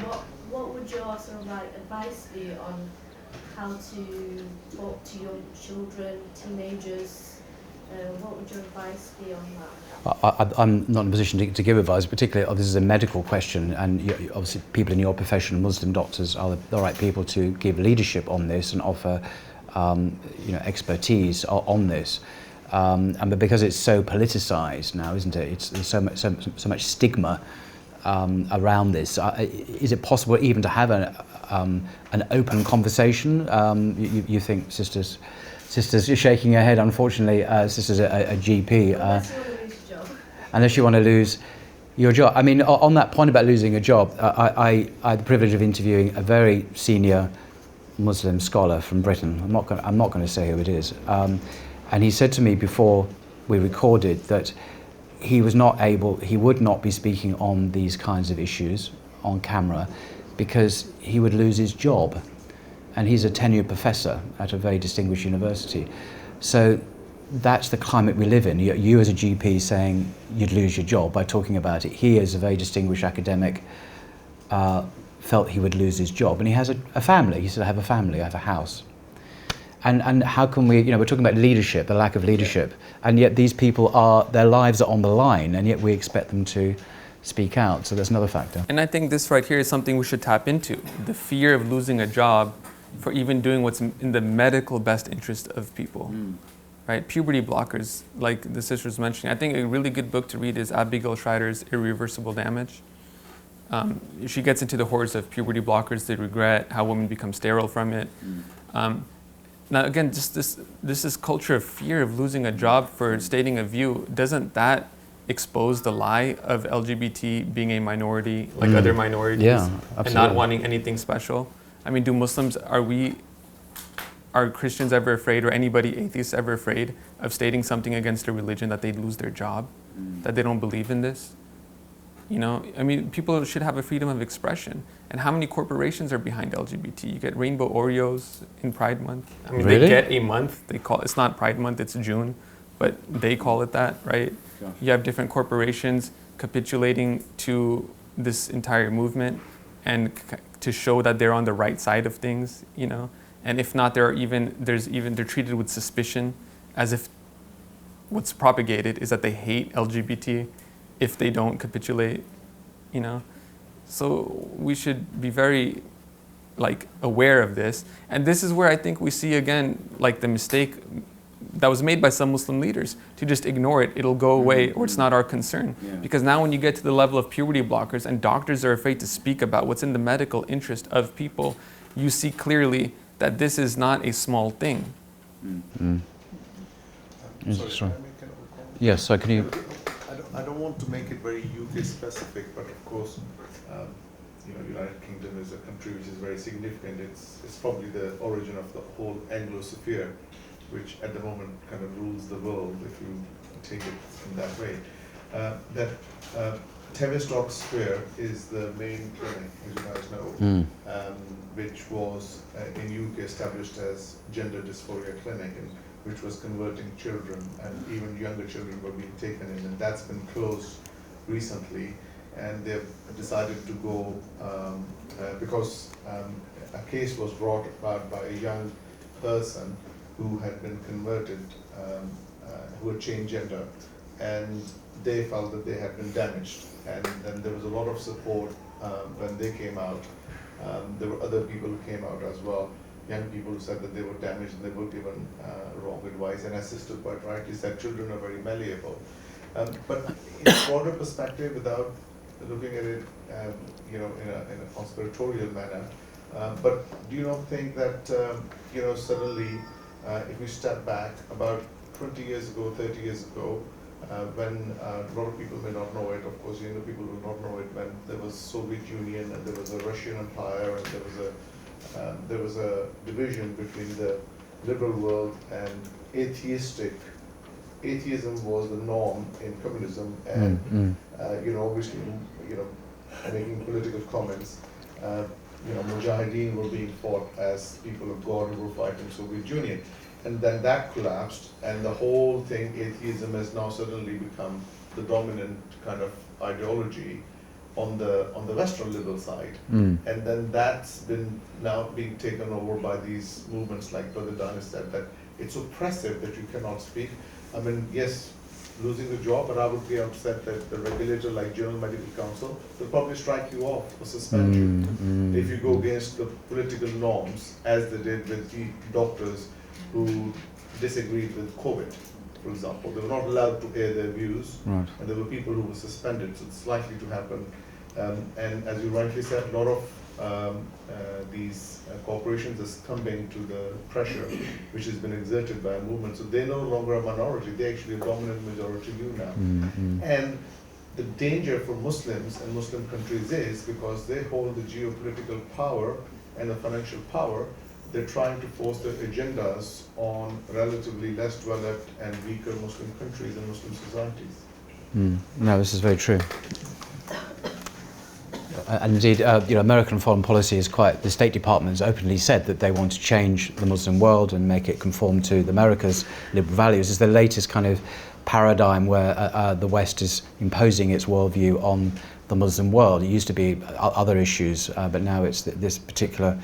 what would your sort of advice be on how to talk to young children, teenagers? What would your advice be on that? I'm not in a position to give advice, particularly this is a medical question, and obviously people in your profession, Muslim doctors, are the right people to give leadership on this and offer expertise on this. But because it's so politicized now, isn't it? There's so much stigma around this. Is it possible even to have an open conversation? You think, sisters, you're shaking your head. Unfortunately, sister's a GP. Unless you want to lose your job. I mean, on that point about losing a job, I had the privilege of interviewing a very senior Muslim scholar from Britain. I'm not going to say who it is. And he said to me before we recorded that he would not be speaking on these kinds of issues on camera because he would lose his job. And he's a tenured professor at a very distinguished university. So that's the climate we live in. You as a GP saying you'd lose your job by talking about it. He is a very distinguished academic, felt he would lose his job, and he has a family. He said, "I have a family. I have a house." And how can we? We're talking about leadership, the lack of leadership, and yet these people their lives are on the line, and yet we expect them to speak out. So that's another factor. And I think this right here is something we should tap into: the fear of losing a job for even doing what's in the medical best interest of people. Right? Puberty blockers, like the sister was mentioning. I think a really good book to read is Abigail Schreider's Irreversible Damage. She gets into the horrors of puberty blockers, the regret, how women become sterile from it. Now again, just this culture of fear of losing a job for stating a view, doesn't that expose the lie of LGBT being a minority like other minorities, and not wanting anything special? I mean, are Christians ever afraid, or anybody atheists ever afraid of stating something against a religion that they'd lose their job, that they don't believe in this? I mean, people should have a freedom of expression. And how many corporations are behind LGBT? You get Rainbow Oreos in Pride Month. I mean, Really? They get a month. It's not Pride Month, it's June, but they call it that, right? Gosh. You have different corporations capitulating to this entire movement and to show that they're on the right side of things, And if not, they're treated with suspicion, as if what's propagated is that they hate LGBT if they don't capitulate, So we should be very, aware of this. And this is where I think we see again, the mistake that was made by some Muslim leaders, to just ignore it, it'll go away, or it's not our concern. Yeah. Because now when you get to the level of puberty blockers and doctors are afraid to speak about what's in the medical interest of people, you see clearly that this is not a small thing. Sorry, Yes, so can you... I don't want to make it very UK specific, but of course, United Kingdom is a country which is very significant. It's probably the origin of the whole Anglosphere, which at the moment kind of rules the world, if you take it in that way. Tavistock Square is the main clinic, as you guys know, which was in UK established as gender dysphoria clinic, and which was converting children, and even younger children were being taken in, and that's been closed recently. And they've decided to go because a case was brought about by a young person who had been converted, who had changed gender, and they felt that they had been damaged. And then there was a lot of support when they came out. There were other people who came out as well, young people who said that they were damaged and they were given wrong advice. And as Sister quite rightly said, children are very malleable. But in a broader perspective, without looking at it, in a conspiratorial manner, but do you not think that, suddenly, if we step back about 20 years ago, 30 years ago, when a lot of people may not know it, of course, people will not know it, when there was Soviet Union and there was a Russian Empire and there was a division between the liberal world and atheism was the norm in communism, and obviously, making political comments, Mujahideen were being fought as people of God who were fighting Soviet Union. And then that collapsed, and the whole thing, atheism, has now suddenly become the dominant kind of ideology on the Western liberal side. And then that's been now being taken over by these movements, like Brother Danish said, that it's oppressive that you cannot speak. I mean, yes, losing the job, but I would be upset that the regulator, like General Medical Council, will probably strike you off or suspend you if you go against the political norms, as they did with the doctors who disagreed with COVID, for example. They were not allowed to air their views, and there were people who were suspended, so it's likely to happen. And as you rightly said, a lot of these corporations are succumbing to the pressure which has been exerted by a movement. So they're no longer a minority, they're actually a dominant majority view now. And the danger for Muslims and Muslim countries is, because they hold the geopolitical power and the financial power, they're trying to force their agendas on relatively less developed and weaker Muslim countries and Muslim societies. No, this is very true. And indeed, American foreign policy is the State Department has openly said that they want to change the Muslim world and make it conform to the America's liberal values. It's the latest kind of paradigm where the West is imposing its worldview on the Muslim world. It used to be other issues, but now it's this particular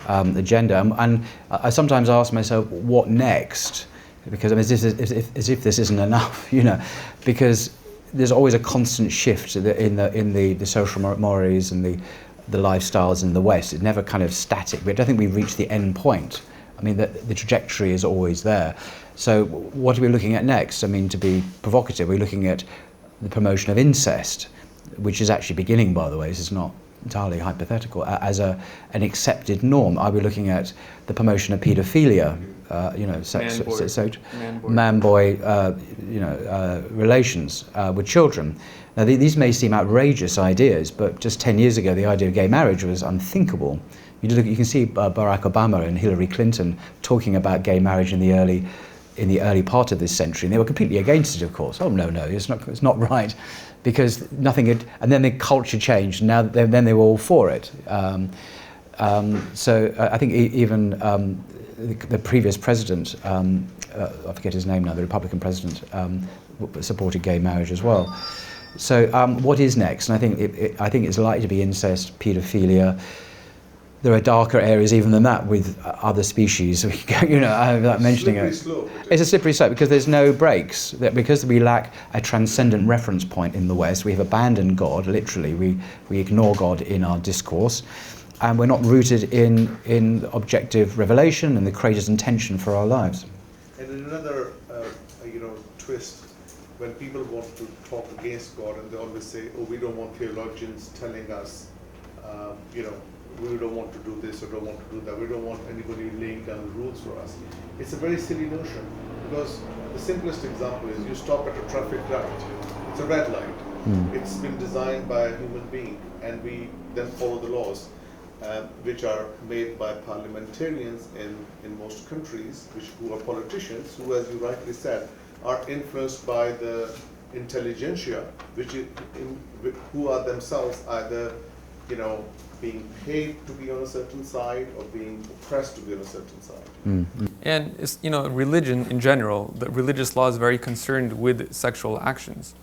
agenda. And I sometimes ask myself, what next? Because I mean, as if this isn't enough, you know, because there's always a constant shift in the social mores and the lifestyles in the West. It's never kind of static. But I don't think we've reached the end point. I mean, the trajectory is always there. So what are we looking at next? I mean, to be provocative, we're looking at the promotion of incest, which is actually beginning, by the way. This is not entirely hypothetical, as an accepted norm. Are we looking at the promotion of paedophilia, man-boy relations with children? Now, these may seem outrageous ideas, but just 10 years ago, the idea of gay marriage was unthinkable. You can see Barack Obama and Hillary Clinton talking about gay marriage in the early part of this century, and they were completely against it, of course. Oh no, it's not right, because nothing had. And then the culture changed. Now then they were all for it. So I think even the previous president, I forget his name now, the Republican president, supported gay marriage as well. So what is next? And I think it's likely to be incest, paedophilia. There are darker areas even than that with other species, without mentioning it. It's a slippery slope because there's no breaks. Because we lack a transcendent reference point in the West, we have abandoned God, literally. We ignore God in our discourse, and we're not rooted in objective revelation and the Creator's intention for our lives. And in another, twist, when people want to talk against God, and they always say, "Oh, we don't want theologians telling us, we don't want to do this or don't want to do that. We don't want anybody laying down the rules for us." It's a very silly notion, because the simplest example is you stop at a traffic light. It's a red light. It's been designed by a human being, and we then follow the laws, which are made by parliamentarians in most countries, who are politicians, who, as you rightly said, are influenced by the intelligentsia, who are themselves either, being paid to be on a certain side or being oppressed to be on a certain side. And religion in general, the religious law is very concerned with sexual actions,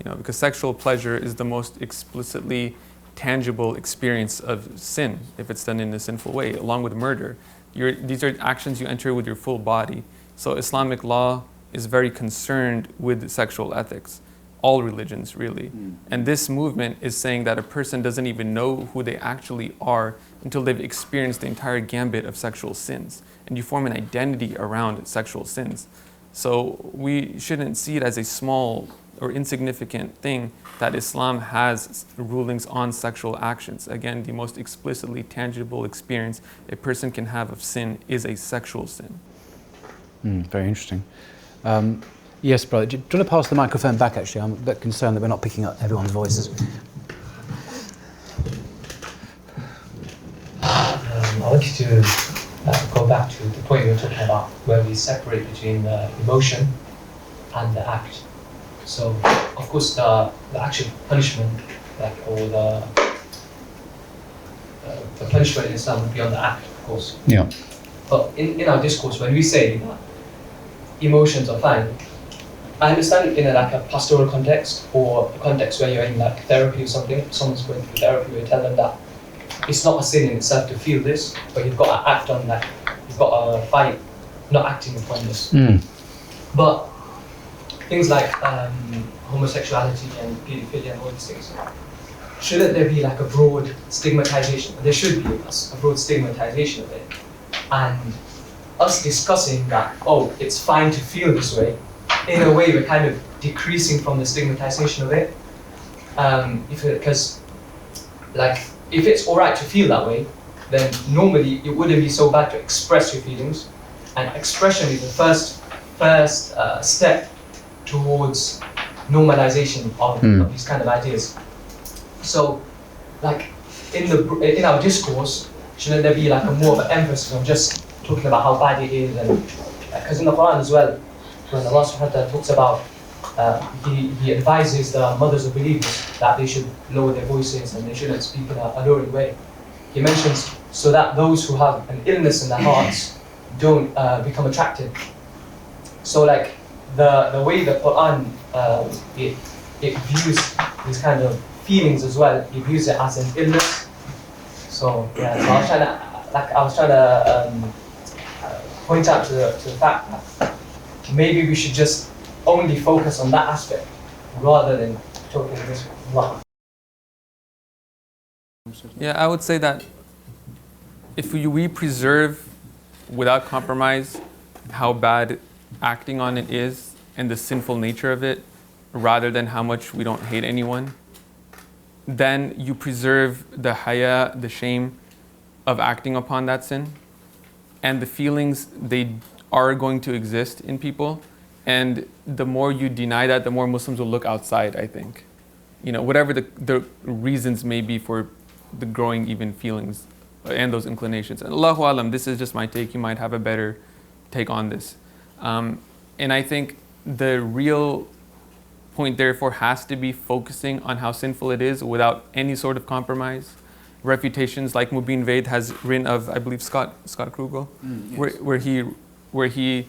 because sexual pleasure is the most explicitly tangible experience of sin if it's done in a sinful way, along with murder. These are actions you enter with your full body. So Islamic law is very concerned with sexual ethics. All religions, really. And this movement is saying that a person doesn't even know who they actually are until they've experienced the entire gambit of sexual sins. And you form an identity around sexual sins. So we shouldn't see it as a small or insignificant thing that Islam has rulings on sexual actions. Again, the most explicitly tangible experience a person can have of sin is a sexual sin. Very interesting. Yes, brother. Do you want to pass the microphone back, actually? I'm a bit concerned that we're not picking up everyone's voices. I wanted to go back to the point we were talking about, where we separate between the emotion and the act. So, of course, the actual punishment, or the punishment in Islam would be on the act, of course. Yeah. But in our discourse, when we say that emotions are fine, I understand it in a pastoral context, or a context where you're in therapy or something. If someone's going through therapy, where you tell them that it's not a sin in itself to feel this, but you've got to act on that. You've got to fight not acting upon this. But things like homosexuality and pedophilia and all these things, shouldn't there be a broad stigmatization? There should be a broad stigmatization of it, and us discussing that, it's fine to feel this way. In a way, we're kind of decreasing from the stigmatization of it. Because if it's all right to feel that way, then normally it wouldn't be so bad to express your feelings. And expression is the first step towards normalization of these kind of ideas. So, in our discourse, shouldn't there be more of an emphasis on just talking about how bad it is? And because in the Quran as well, when Allah subhanahu wa ta'ala talks about, he advises the mothers of believers that they should lower their voices and they shouldn't speak in a alluring way. He mentions so that those who have an illness in their hearts don't become attracted. So the way the Quran it views these kind of feelings as well. You views it as an illness. So yeah, so I was trying to point out to the fact that maybe we should just only focus on that aspect rather than talking this lot. Yeah, I would say that if we preserve without compromise how bad acting on it is and the sinful nature of it, rather than how much we don't hate anyone, then you preserve the haya, the shame of acting upon that sin, and the feelings, they are going to exist in people. And the more you deny that, the more Muslims will look outside, I think. You know, whatever the reasons may be for the growing even feelings and those inclinations. And Allahu Alam, this is just my take. You might have a better take on this. And I think the real point, therefore, has to be focusing on how sinful it is without any sort of compromise. Refutations like Mubin Vaid has written of, I believe, Scott Krugel, yes. where he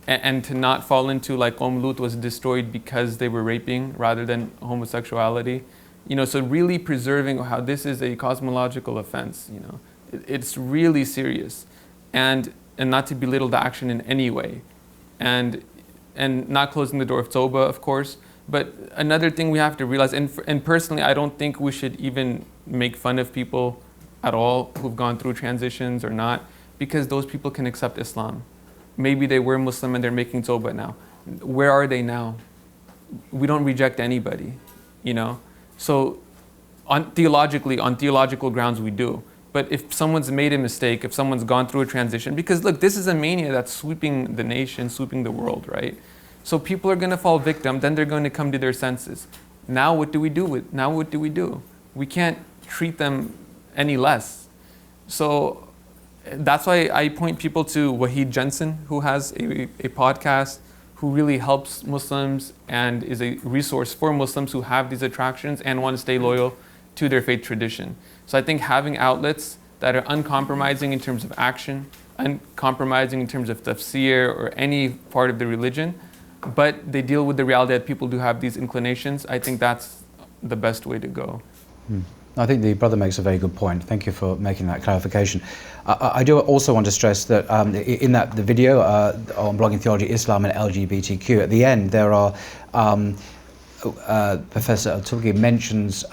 and to not fall into like Lut was destroyed because they were raping rather than homosexuality. You know, so really preserving how this is a cosmological offense, you know, it's really serious, and not to belittle the action in any way, and not closing the door of Tawbah, of course. But another thing we have to realize, and personally, I don't think we should even make fun of people at all who've gone through transitions or not, because those people can accept Islam. Maybe they were Muslim and they're making Tawbah now. Where are they now? We don't reject anybody, you know? So on theological grounds we do. But if someone's made a mistake, if someone's gone through a transition, because look, this is a mania that's sweeping the nation, sweeping the world, right? So people are going to fall victim, then they're going to come to their senses. Now what do we do? We can't treat them any less. So that's why I point people to Wahid Jensen, who has a podcast, who really helps Muslims and is a resource for Muslims who have these attractions and want to stay loyal to their faith tradition. So I think having outlets that are uncompromising in terms of action, uncompromising in terms of tafsir or any part of the religion, but they deal with the reality that people do have these inclinations, I think that's the best way to go. I think the brother makes a very good point. Thank you for making that clarification. I do also want to stress that in the video on blogging theology, Islam and LGBTQ, at the end there are Professor Al-Tulgi mentions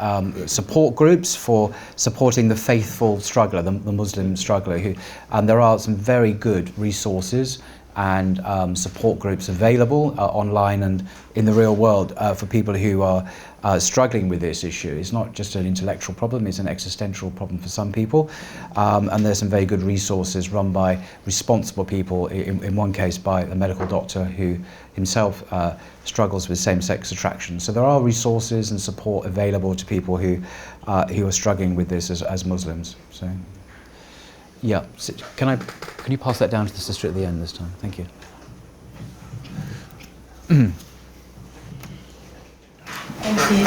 support groups for supporting the faithful struggler, the Muslim struggler, and there are some very good resources and support groups available online and in the real world for people who are struggling with this issue. It's not just an intellectual problem, it's an existential problem for some people. And there's some very good resources run by responsible people, in one case by a medical doctor who himself struggles with same-sex attraction. So there are resources and support available to people who are struggling with this as Muslims. So. Yeah, can you pass that down to the sister at the end this time? Thank you. Thank you.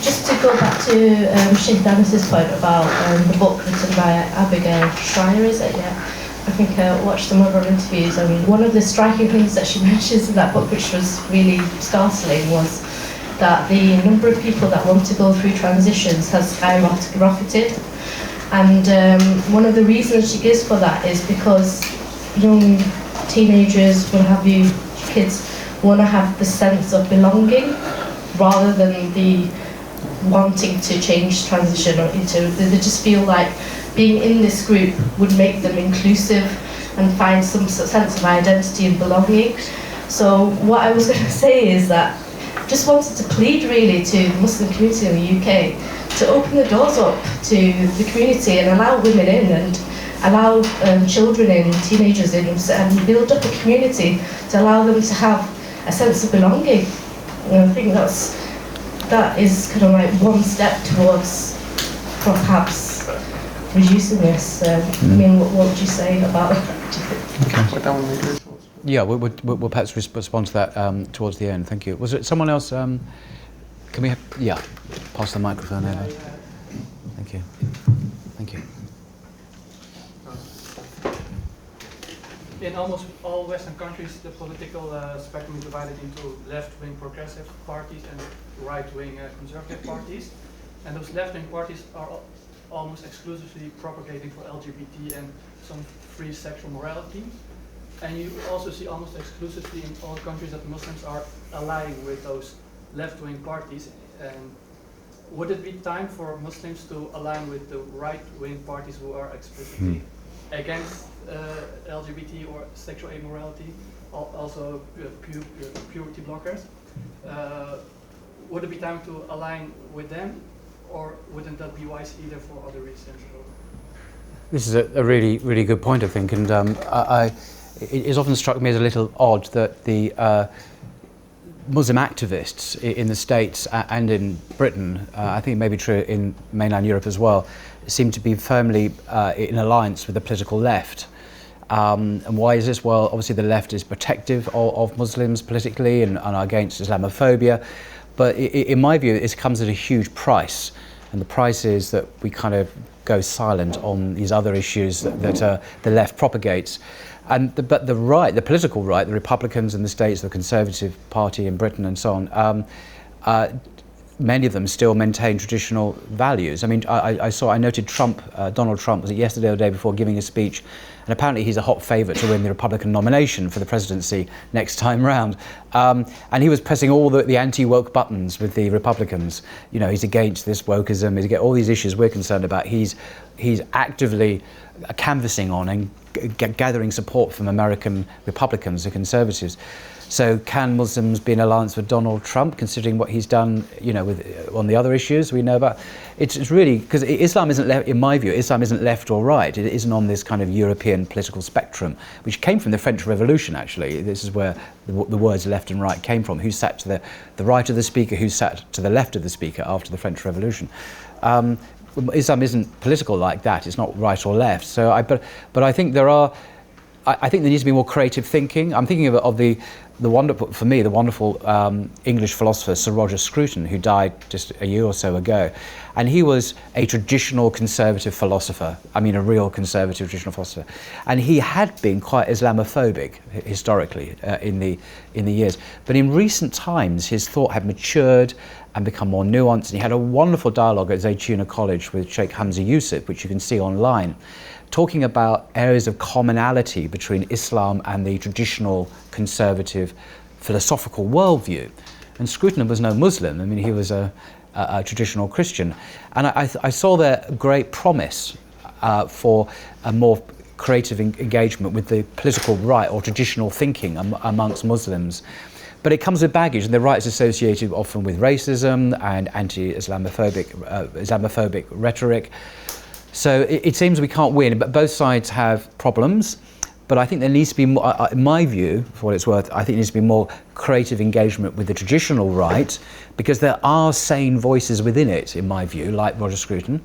Just to go back to Sheikh Danish's point about the book written by Abigail Schreier, is it? Yeah. I think I watched some of her interviews, and one of the striking things that she mentions in that book, which was really startling, was that the number of people that want to go through transitions has skyrocketed. And one of the reasons she gives for that is because young teenagers, what have you, kids, want to have the sense of belonging rather than the wanting to change, transition or into. They just feel like being in this group would make them inclusive and find some sense of identity and belonging. So what I was going to say is that just wanted to plead really to the Muslim community in the UK to open the doors up to the community and allow women in and allow children in, teenagers in, and build up a community to allow them to have a sense of belonging. And I think that is kind of like one step towards perhaps reducing this. I mean, what would you say about that? Okay. Yeah, we'll perhaps respond to that towards the end. Thank you. Was it someone else? Can we have, pass the microphone over. Thank you. Thank you. in almost all Western countries, the political spectrum is divided into left-wing progressive parties and right-wing conservative parties. And those left-wing parties are almost exclusively propagating for LGBT and some free sexual morality. And you also see almost exclusively in all countries that Muslims are allying with those left-wing parties. And would it be time for Muslims to align with the right-wing parties who are explicitly against LGBT or sexual immorality, also purity blockers? Would it be time to align with them, or wouldn't that be wise either for other reasons? This is a really, really good point, I think, and it's often struck me as a little odd that the Muslim activists in the States and in Britain, I think it may be true in mainland Europe as well, seem to be firmly in alliance with the political left. And why is this? Well, obviously the left is protective of Muslims politically and are against Islamophobia, but in my view it comes at a huge price, and the price is that we kind of go silent on these other issues that the left propagates. But the right, the political right, the Republicans in the States, the Conservative Party in Britain and so on, many of them still maintain traditional values. I mean, I noted Trump, Donald Trump, was it yesterday or the day before, giving a speech, and apparently he's a hot favourite to win the Republican nomination for the presidency next time round. And he was pressing all the anti-woke buttons with the Republicans. You know, he's against this wokeism, he's against all these issues we're concerned about. He's actively canvassing on and gathering support from American Republicans, the conservatives. So can Muslims be in alliance with Donald Trump, considering what he's done, you know, on the other issues we know about? It's really, because Islam isn't, in my view, Islam isn't left or right. It isn't on this kind of European political spectrum, which came from the French Revolution, actually. This is where the words left and right came from. Who sat to the right of the speaker, who sat to the left of the speaker after the French Revolution. Islam isn't political like that. It's not right or left. So, but I think I think there needs to be more creative thinking. I'm thinking of the wonderful, for me, the wonderful English philosopher Sir Roger Scruton, who died just a year or so ago, and he was a traditional conservative philosopher. I mean, a real conservative traditional philosopher, and he had been quite Islamophobic historically in the years. But in recent times, his thought had matured and become more nuanced. And he had a wonderful dialogue at Zaytuna College with Sheikh Hamza Yusuf, which you can see online, talking about areas of commonality between Islam and the traditional conservative philosophical worldview. And Scruton was no Muslim. I mean, he was a traditional Christian. And I saw there great promise for a more creative engagement with the political right or traditional thinking amongst Muslims. But it comes with baggage, and the right is associated often with racism and Islamophobic rhetoric. So it seems we can't win, but both sides have problems. But I think there needs to be more, in my view, for what it's worth, I think there needs to be more creative engagement with the traditional right, because there are sane voices within it, in my view, like Roger Scruton,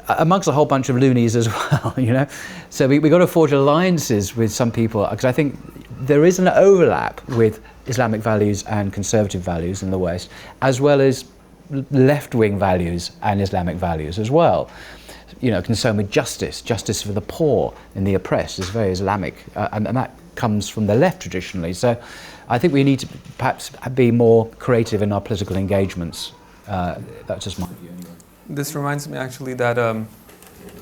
amongst a whole bunch of loonies as well, you know. So we've got to forge alliances with some people, because I think there is an overlap with Islamic values and conservative values in the West, as well as left-wing values and Islamic values as well. You know, concern with justice for the poor and the oppressed is very Islamic, and that comes from the left traditionally. So I think we need to perhaps be more creative in our political engagements. That's just my view anyway. This reminds me actually that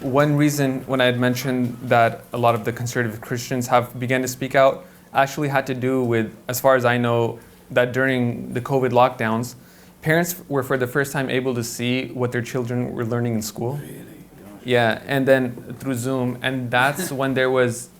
one reason when I had mentioned that a lot of the conservative Christians have begun to speak out actually had to do with, as far as I know, that during the COVID lockdowns, parents were for the first time able to see what their children were learning in school. Really? Yeah, and then through Zoom, and that's when there was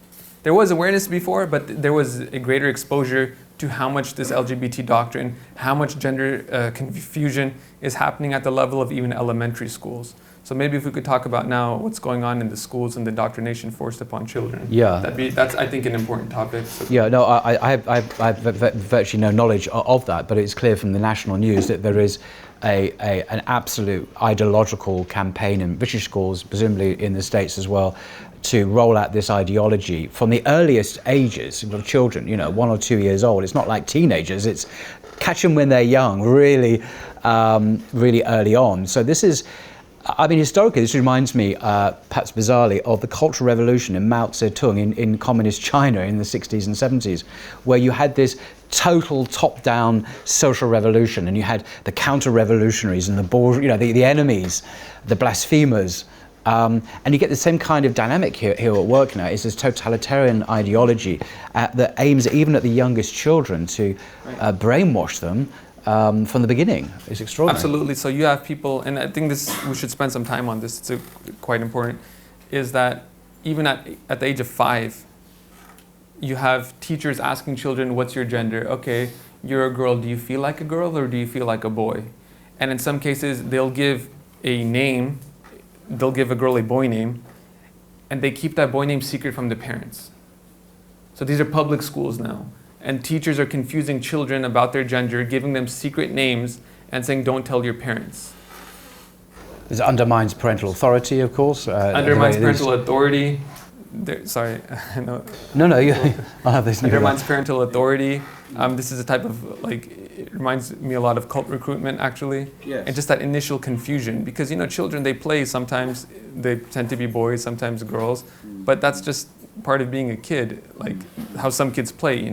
awareness before, but there was a greater exposure to how much this LGBT doctrine, how much gender confusion is happening at the level of even elementary schools. So maybe if we could talk about now what's going on in the schools and the indoctrination forced upon children. Yeah. That's I think an important topic. So. Yeah, no, I have virtually no knowledge of that, but it's clear from the national news that there is an absolute ideological campaign in British schools, presumably in the States as well, to roll out this ideology from the earliest ages of children, you know, 1 or 2 years old. It's not like teenagers, it's catch them when they're young, really, really early on. So this is, I mean, historically, this reminds me, perhaps bizarrely, of the Cultural Revolution in Mao Zedong in communist China in the 60s and 70s, where you had this total top-down social revolution, and you had the counter-revolutionaries and the enemies, the blasphemers. And you get the same kind of dynamic here at work now. It's this totalitarian ideology that aims even at the youngest children to brainwash them from the beginning. It's extraordinary. Absolutely. So you have people, and I think we should spend some time on this. It's quite important. Is that even at the age of 5, you have teachers asking children, "What's your gender?" Okay, you're a girl. Do you feel like a girl or do you feel like a boy? And in some cases, they'll give a name. They'll give a girl a boy name, and they keep that boy name secret from the parents. So these are public schools now. And teachers are confusing children about their gender, giving them secret names, and saying, don't tell your parents. This undermines parental authority, of course. Undermines parental authority. Sorry, no. No, I'll have this. Undermines parental authority. This is a type of, it reminds me a lot of cult recruitment, actually. Yes. And just that initial confusion. Because, children, they play. Sometimes they tend to be boys, sometimes girls. But that's just part of being a kid, like how some kids play,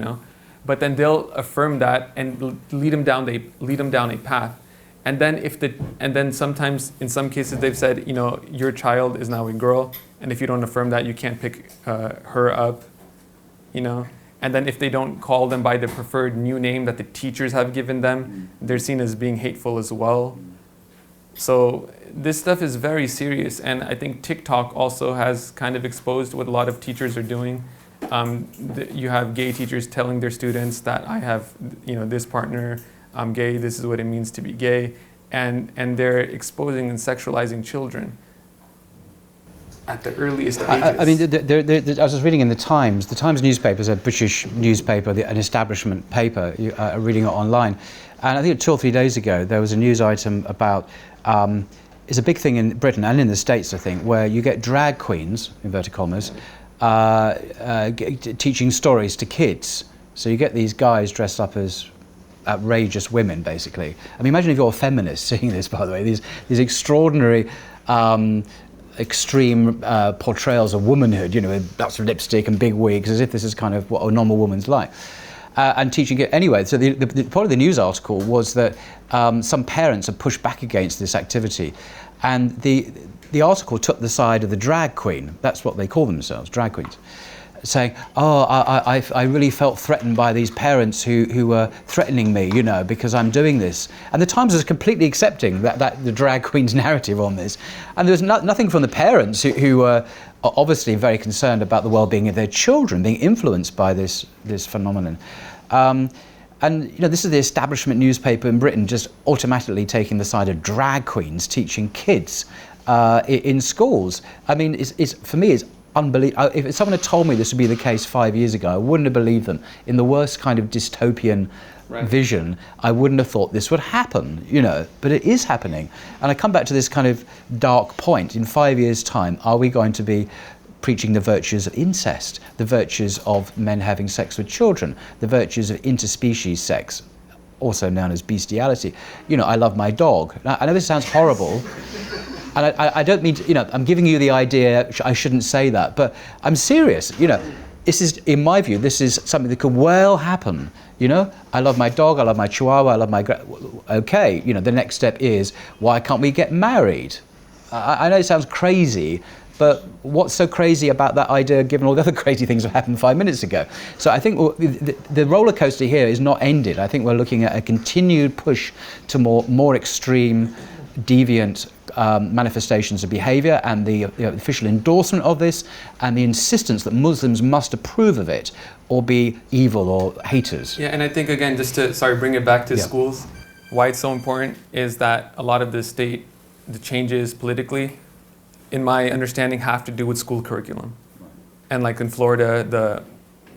But then they'll affirm that and lead them down a path. And then sometimes, in some cases, they've said, your child is now a girl, and if you don't affirm that, you can't pick her up, And then if they don't call them by the preferred new name that the teachers have given them, they're seen as being hateful as well. So this stuff is very serious, and I think TikTok also has kind of exposed what a lot of teachers are doing. You have gay teachers telling their students that I have, this partner, I'm gay, this is what it means to be gay, and they're exposing and sexualizing children at the earliest ages. I mean, I was reading in the Times newspaper is a British newspaper, an establishment paper, reading it online, and I think 2 or 3 days ago there was a news item about, it's a big thing in Britain and in the States, I think, where you get drag queens, inverted commas, teaching stories to kids. So you get these guys dressed up as outrageous women, basically. I mean, imagine if you're a feminist seeing this, by the way, these extraordinary, extreme portrayals of womanhood, with lots of lipstick and big wigs, as if this is kind of what a normal woman's like. And teaching it anyway. So the part of the news article was that some parents have pushed back against this activity, and the article took the side of the drag queen. That's what they call themselves, drag queens, saying, "Oh, I really felt threatened by these parents who were threatening me, because I'm doing this." And the Times is completely accepting that the drag queen's narrative on this, and there was nothing from the parents who were obviously very concerned about the well-being of their children being influenced by this phenomenon. And this is the establishment newspaper in Britain just automatically taking the side of drag queens teaching kids in schools. I mean, for me, it's unbelievable. If someone had told me this would be the case 5 years ago, I wouldn't have believed them. In the worst kind of dystopian vision, I wouldn't have thought this would happen, but it is happening. And I come back to this kind of dark point. In 5 years' time, are we going to be preaching the virtues of incest, the virtues of men having sex with children, the virtues of interspecies sex, also known as bestiality? I love my dog. Now, I know this sounds horrible, and I don't mean to, I'm giving you the idea I shouldn't say that, but I'm serious. This is, in my view, this is something that could well happen. I love my dog, I love my chihuahua, I love my... Okay, the next step is, why can't we get married? I know it sounds crazy, but what's so crazy about that idea, given all the other crazy things that happened 5 minutes ago? So I think the roller coaster here is not ended. I think we're looking at a continued push to more extreme, deviant manifestations of behavior, and the official endorsement of this, and the insistence that Muslims must approve of it or be evil or haters. Yeah, and I think, again, just to bring it back to schools, why it's so important is that a lot of the changes politically, in my understanding, have to do with school curriculum. And like in Florida,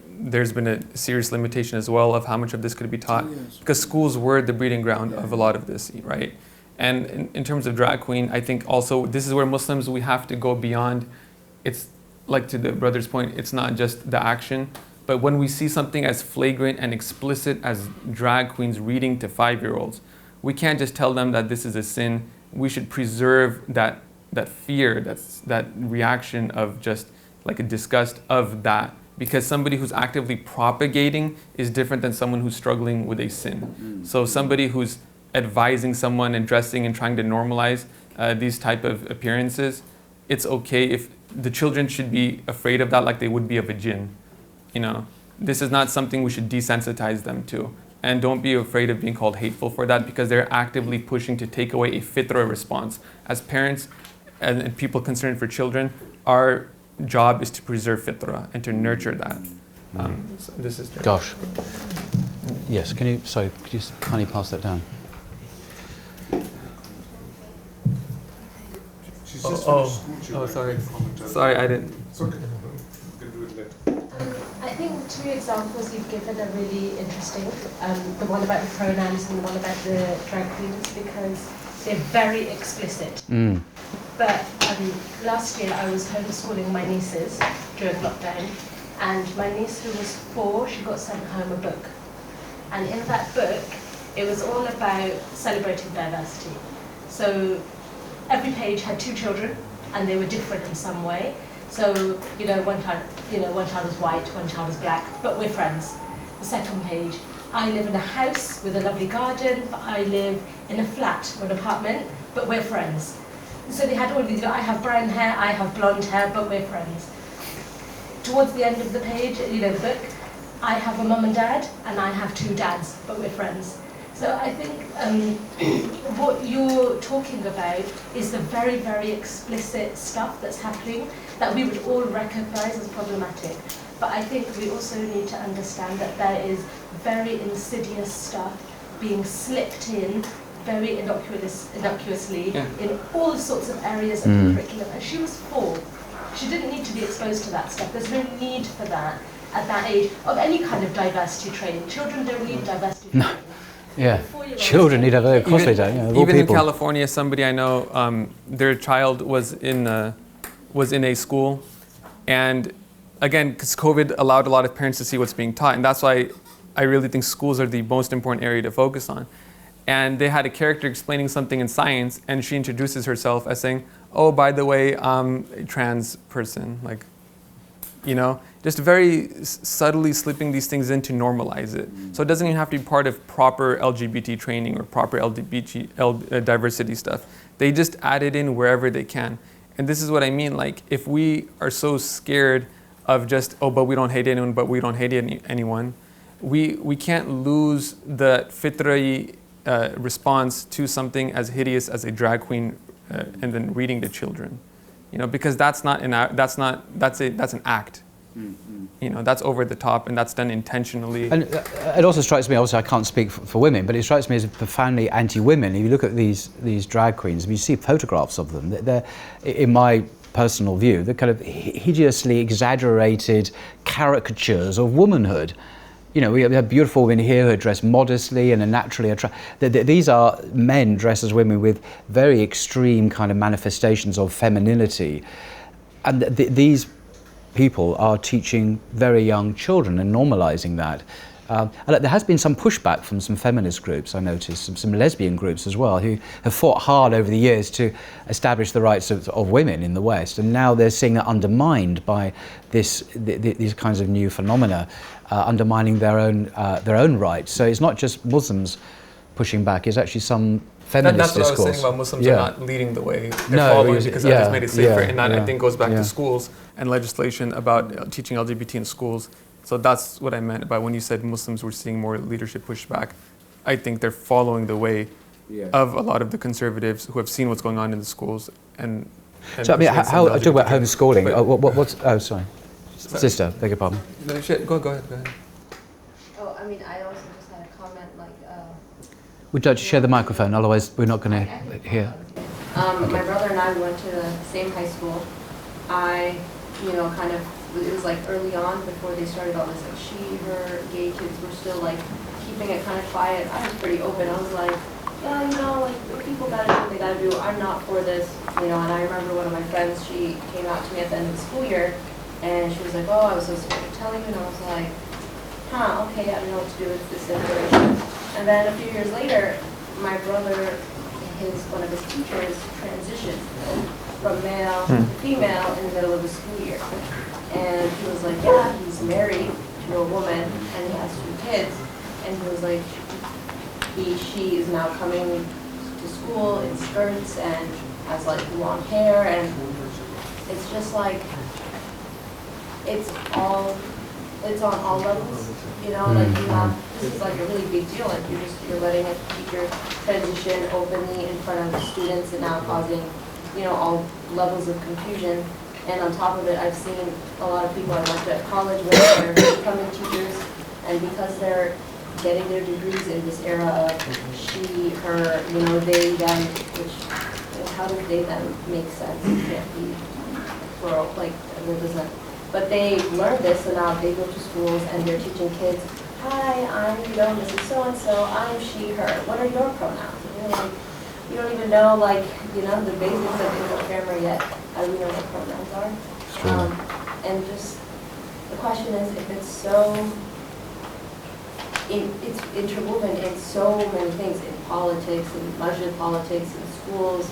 there's been a serious limitation as well of how much of this could be taught, because schools were the breeding ground of a lot of this, right? And in terms of drag queen, I think also this is where Muslims, we have to go beyond. It's like, to the brother's point, it's not just the action, but when we see something as flagrant and explicit as drag queens reading to 5-year-olds, we can't just tell them that this is a sin. we should preserve that fear, that reaction of just like a disgust of that, because somebody who's actively propagating is different than someone who's struggling with a sin. So somebody who's advising someone and dressing and trying to normalize these type of appearances, it's okay. If the children should be afraid of that like they would be of a jinn. You know, this is not something we should desensitize them to. And don't be afraid of being called hateful for that, because they're actively pushing to take away a fitra response. As parents and people concerned for children, our job is to preserve fitra and to nurture that. So this is Gosh. Yes, could you kindly pass that down? Sorry, I didn't. It's okay. You can do it later. I think 2 examples you've given are really interesting. The one about the pronouns and the one about the drag queens, because they're very explicit. But last year I was homeschooling my nieces during lockdown, and my niece who was 4, she got sent home a book. And in that book, it was all about celebrating diversity. So every page had 2 children, and they were different in some way. So, one child was white, one child was black, but we're friends. The second page, I live in a house with a lovely garden, but I live in a flat or an apartment, but we're friends. So they had all these, I have brown hair, I have blonde hair, but we're friends. Towards the end of the page, the book, I have a mum and dad, and I have 2 dads, but we're friends. So I think what you're talking about is the very, very explicit stuff that's happening that we would all recognize as problematic. But I think we also need to understand that there is very insidious stuff being slipped in very innocuously in all sorts of areas of the curriculum. And she was 4. She didn't need to be exposed to that stuff. There's no need for that at that age of any kind of diversity training. Children don't need diversity training. No. Yeah, children need a very costly day. Even in California, somebody I know, their child was in a school, and again, because COVID allowed a lot of parents to see what's being taught, and that's why I really think schools are the most important area to focus on. And they had a character explaining something in science, and she introduces herself as saying, "Oh, by the way, I'm a trans person," just very subtly slipping these things in to normalize it. So it doesn't even have to be part of proper LGBT training or proper LGBT diversity stuff. They just add it in wherever they can. And this is what I mean, like, if we are so scared of just, but we don't hate anyone, but we don't hate anyone, we can't lose the fitra response to something as hideous as a drag queen and then reading to children. Because that's an act. That's over the top, and that's done intentionally. And it also strikes me, obviously I can't speak for women, but it strikes me as profoundly anti-women. If you look at these drag queens, if you see photographs of them, they're, in my personal view, they're kind of hideously exaggerated caricatures of womanhood. We have beautiful women here who are dressed modestly and are naturally attractive. These are men dressed as women with very extreme kind of manifestations of femininity. And these people are teaching very young children and normalizing that. And there has been some pushback from some feminist groups, I noticed, some lesbian groups as well, who have fought hard over the years to establish the rights of women in the West, and now they're seeing that undermined by these kinds of new phenomena, undermining their own rights. So it's not just Muslims pushing back, it's actually some feminist discourse. That's what I was saying about Muslims are not leading the way. They're following because that has made it safer. And that, I think, goes back to schools and legislation about teaching LGBT in schools. So that's what I meant by when you said Muslims were seeing more leadership pushback. I think they're following the way of a lot of the conservatives who have seen what's going on in the schools. And so, I mean, how I talk about homeschooling. Sorry. Sister, beg your pardon. No, go ahead. Oh, I mean, I also just had a comment, Would you like to share the microphone? Otherwise, we're not going to hear. My brother and I went to the same high school. It was like early on before they started all this, like she, her, gay kids were still like keeping it kind of quiet. I was pretty open. I was like, people gotta do what they gotta do. I'm not for this, and I remember one of my friends, she came out to me at the end of the school year, and she was like, oh, I was so scared to tell you, and I was like, okay, I don't know what to do with this information. And then a few years later, my brother one of his teachers transitioned from male to female in the middle of the school year. And he was like, yeah, he's married to a woman and he has 2 kids. And he was like, she is now coming to school in skirts and has like long hair, and it's just like, it's on all levels, you know, like you have, this is like a really big deal, like you're letting a teacher transition openly in front of the students and now causing, you know, all levels of confusion. And on top of it, I've seen a lot of people I worked at college where they're becoming teachers, and because they're getting their degrees in this era of she, her, you know, they, them, which, you know, how does they, them make sense? It can't be plural, like, it doesn't. But they learn this, so now they go to schools and they're teaching kids, hi, I'm, you know, Mrs. So-and-so, I'm she, her. What are your pronouns? You know, like, you don't even know, like, you know, the basics of English grammar yet. How do we know what pronouns are? And just, the question is, if it's so, it's interwoven in so many things, in politics, in budget politics, in schools.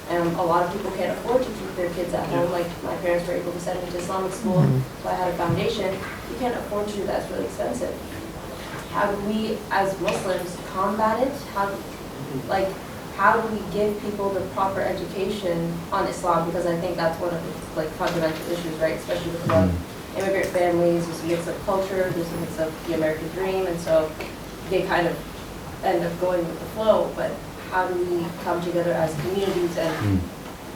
A lot of people can't afford to keep their kids at home. Like my parents were able to send me to Islamic school, so I had a foundation. You can't afford to do that, it's really expensive. How do we, as Muslims, combat it? How do we give people the proper education on Islam? Because I think that's one of the like fundamental issues, right? Especially with a lot of immigrant families, there's a mix of culture, there's a mix of the American dream, and so they kind of end up going with the flow. But how do we come together as communities and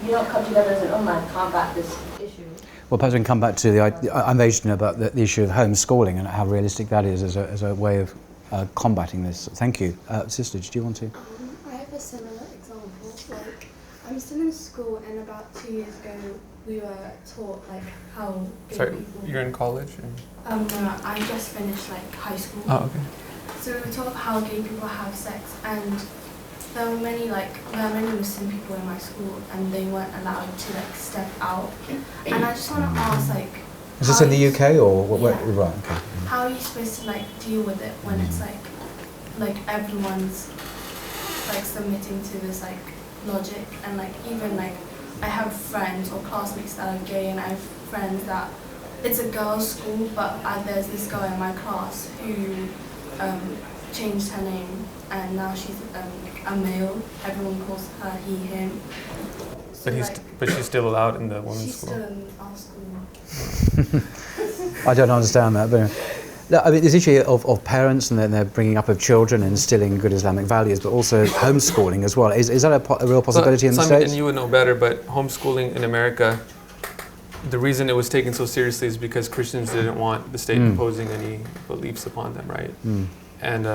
you don't come together as an ummah and combat this issue? Well, perhaps we can come back to I mentioned about the issue of homeschooling and how realistic that is as a way of combating this. Thank you. Sister, do you want to? I have a similar example. Like, I'm still in school, and about 2 years ago, we were taught like how. Sorry, you're in college? Or? No, I just finished like high school. Oh, okay. So we were taught how gay people have sex, and there were many Muslim people in my school, and they weren't allowed to like step out. And I just want to ask, like, is this in the UK or what? Yeah. Right. Okay. How are you supposed to like deal with it when it's like everyone's like submitting to this like logic, and like even like I have friends or classmates that are gay, and I have friends that it's a girls' school, but there's this girl in my class who changed her name, and now she's a male. Everyone calls her he, him. So but she's still allowed in the women's school. She's still in our school. I don't understand that, but I mean, this issue of parents and their bringing up of children and instilling good Islamic values, but also homeschooling as well. Is that a real possibility in the States? And you would know better, but homeschooling in America, the reason it was taken so seriously is because Christians didn't want the state imposing any beliefs upon them, right? And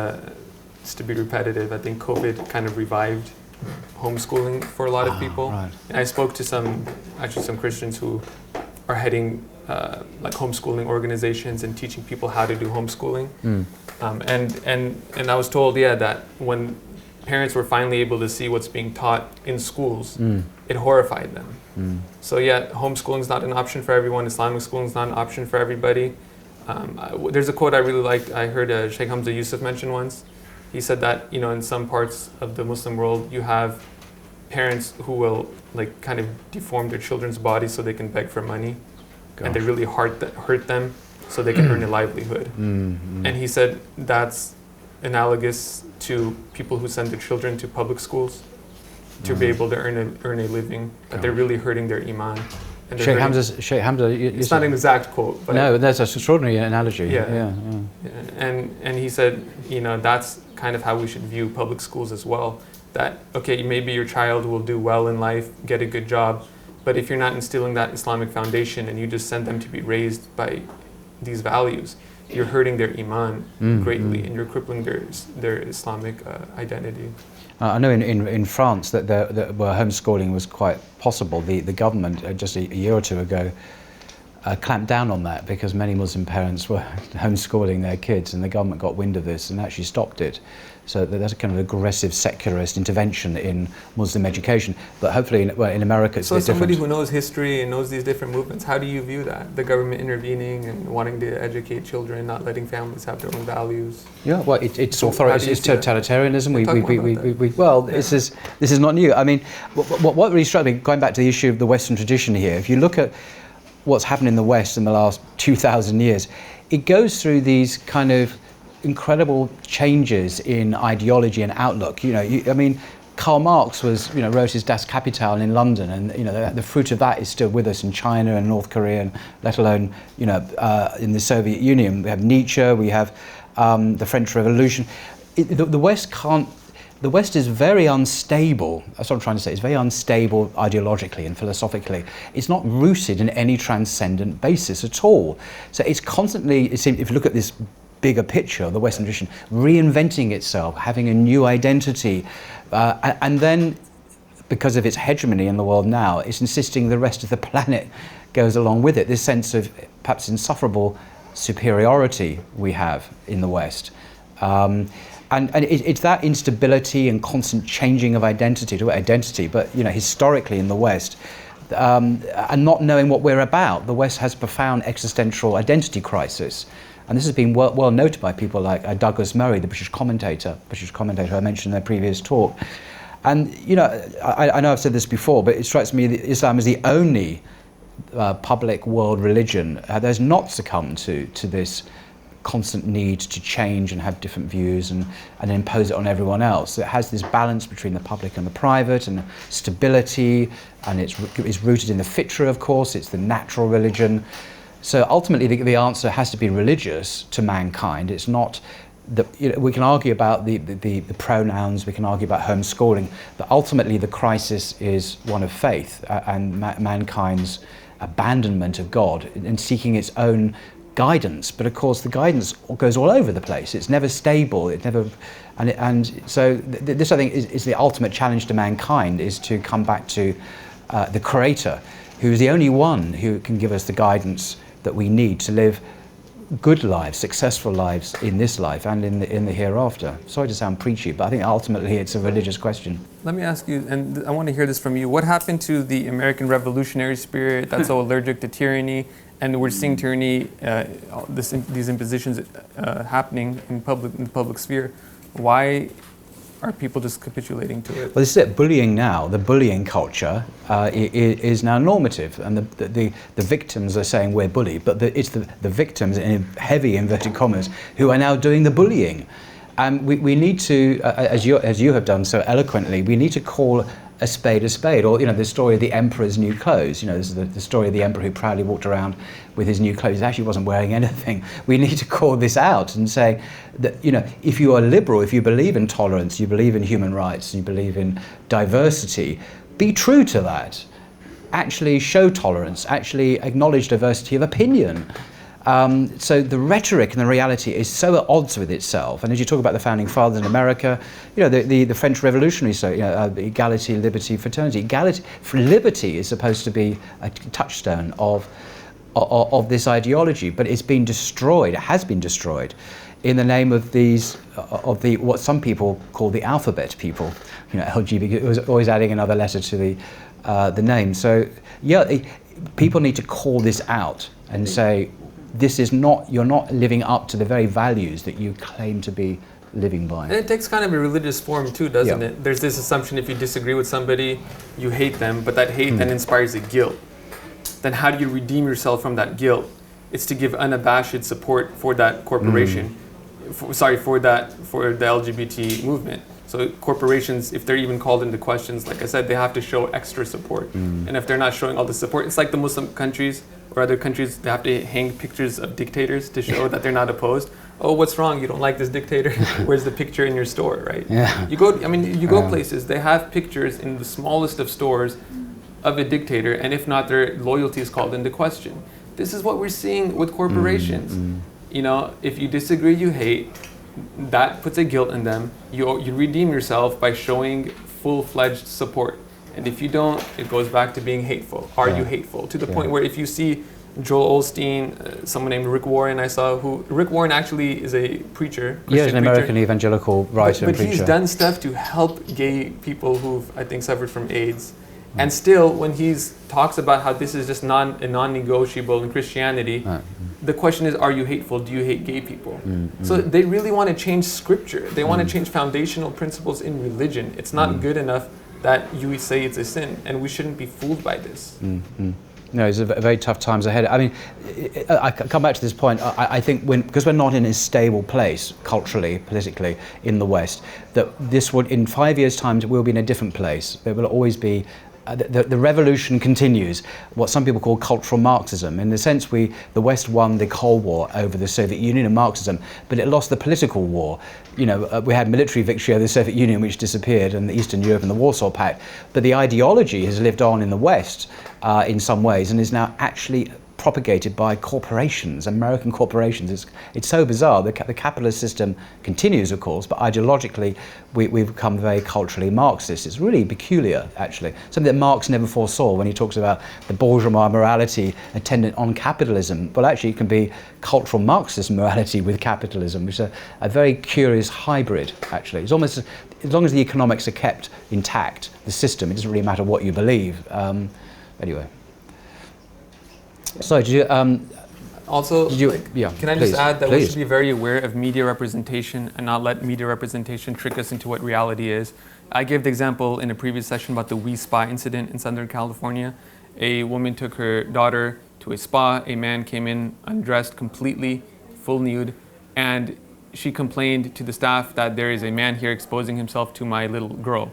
just to be repetitive, I think COVID kind of revived homeschooling for a lot of people. Right. And I spoke to some Christians who are heading like homeschooling organizations and teaching people how to do homeschooling. And I was told, that when parents were finally able to see what's being taught in schools, it horrified them. So homeschooling is not an option for everyone. Islamic schooling is not an option for everybody. There's a quote I really liked. I heard Sheikh Hamza Yusuf mention once. He said that, in some parts of the Muslim world, you have parents who will like kind of deform their children's bodies so they can beg for money. Gosh. And they really hurt them so they can earn a livelihood. And he said that's analogous to people who send their children to public schools to be able to earn a living, that they're really hurting their iman. Sheikh Hamza, it's not an exact quote, but no, that's an extraordinary analogy. Yeah. And he said, that's kind of how we should view public schools as well. That maybe your child will do well in life, get a good job, but if you're not instilling that Islamic foundation and you just send them to be raised by these values, you're hurting their iman greatly, and you're crippling their Islamic identity. I know in France that where homeschooling was quite possible, the government just a year or two ago clamped down on that, because many Muslim parents were homeschooling their kids, and the government got wind of this and actually stopped it. So there's a kind of aggressive secularist intervention in Muslim education. But hopefully, in America, it's a bit somebody different. who knows history and knows these different movements, how do you view that? The government intervening and wanting to educate children, not letting families have their own values. Yeah, well, it's authority, it's totalitarianism. Well, this is not new. I mean, what really struck me, going back to the issue of the Western tradition here, if you look at what's happened in the West in the last 2,000 years, it goes through these kind of incredible changes in ideology and outlook. I mean, Karl Marx wrote his Das Kapital in London, and the fruit of that is still with us in China and North Korea, and let alone in the Soviet Union. We have Nietzsche, we have the French Revolution. The West can't. The West is very unstable. That's what I'm trying to say. It's very unstable ideologically and philosophically. It's not rooted in any transcendent basis at all. So it's constantly, if you look at this bigger picture of the Western tradition, reinventing itself, having a new identity, and then, because of its hegemony in the world now, it's insisting the rest of the planet goes along with it. This sense of perhaps insufferable superiority we have in the West. And it's that instability and constant changing of identity, but historically in the West, and not knowing what we're about. The West has a profound existential identity crisis. And this has been well noted by people like Douglas Murray, the British commentator I mentioned in their previous talk. And I know I've said this before, but it strikes me that Islam is the only public world religion that has not succumbed to this constant need to change and have different views and impose it on everyone else. It has this balance between the public and the private, and stability, and it's rooted in the fitra, of course. It's the natural religion. So ultimately the answer has to be religious to mankind. It's not that we can argue about the pronouns, we can argue about homeschooling, but ultimately the crisis is one of faith and mankind's abandonment of God and seeking its own guidance. But of course the guidance goes all over the place. It's never stable. So this, I think, is the ultimate challenge to mankind, is to come back to the Creator, who is the only one who can give us the guidance that we need to live good lives, successful lives in this life and in the hereafter. Sorry to sound preachy, but I think ultimately it's a religious question. Let me ask you, and I want to hear this from you, what happened to the American revolutionary spirit that's so allergic to tyranny? And we're seeing tyranny, these impositions happening in the public sphere. Why are people just capitulating to it? Well, this is it. Bullying now, the bullying culture is now normative, and the victims are saying we're bullied, but it's the victims, in heavy inverted commas, who are now doing the bullying. And we need to, as you have done so eloquently, we need to call a spade, or the story of the emperor's new clothes. This is the story of the emperor who proudly walked around with his new clothes. He actually wasn't wearing anything. We need to call this out and say that if you are liberal, if you believe in tolerance, you believe in human rights, you believe in diversity, be true to that. Actually show tolerance. Actually acknowledge diversity of opinion. So the rhetoric and the reality is so at odds with itself. And as you talk about the founding fathers in America, the French Revolutionary, equality, liberty, fraternity. Liberty is supposed to be a touchstone of this ideology, but it's been destroyed. It has been destroyed in the name of what some people call the alphabet people. LGBT. It was always adding another letter to the name. So people need to call this out and say, you're not living up to the very values that you claim to be living by. And it takes kind of a religious form too, doesn't it? There's this assumption if you disagree with somebody, you hate them, but that hate then inspires a guilt. Then how do you redeem yourself from that guilt? It's to give unabashed support for that corporation, for the LGBT movement. So corporations, if they're even called into questions, like I said, they have to show extra support. And if they're not showing all the support, it's like the Muslim countries or other countries, they have to hang pictures of dictators to show that they're not opposed. Oh, what's wrong? You don't like this dictator? Where's the picture in your store, right? Yeah. You go places, they have pictures in the smallest of stores of a dictator, and if not, their loyalty is called into question. This is what we're seeing with corporations. If you disagree, you hate. That puts a guilt in them. You redeem yourself by showing full-fledged support. And if you don't, it goes back to being hateful. Are you hateful? To the point where if you see Joel Osteen, someone named Rick Warren I saw, who Rick Warren actually is a preacher. Yeah, he's an American preacher. evangelical writer and But preacher. he's done stuff to help gay people who've, I think, suffered from AIDS. And still, when he talks about how this is just non-negotiable in Christianity, the question is, are you hateful? Do you hate gay people? So they really want to change scripture. They want to change foundational principles in religion. It's not good enough that you say it's a sin, and we shouldn't be fooled by this. No, it's very tough times ahead. I mean, I come back to this point. I think because we're not in a stable place culturally, politically in the West, that this would, in 5 years' time, we'll be in a different place. There will always be. The revolution continues, what some people call cultural Marxism. In the sense, the West won the Cold War over the Soviet Union and Marxism, but it lost the political war. You know, we had military victory over the Soviet Union, which disappeared, and the Eastern Europe and the Warsaw Pact. But the ideology has lived on in the West in some ways, and is now actually propagated by corporations, American corporations. It's so bizarre. The capitalist system continues, of course, but ideologically we've become very culturally Marxist. It's really peculiar, actually. Something that Marx never foresaw when he talks about the bourgeois morality attendant on capitalism. Well, actually, it can be cultural Marxist morality with capitalism, which is a very curious hybrid, actually. It's almost, as long as the economics are kept intact, the system, it doesn't really matter what you believe. Anyway. So, can I just add that we should be very aware of media representation and not let media representation trick us into what reality is. I gave the example in a previous session about the We Spa incident in Southern California. A woman took her daughter to a spa. A man came in undressed completely, full nude, and she complained to the staff that there is a man here exposing himself to my little girl.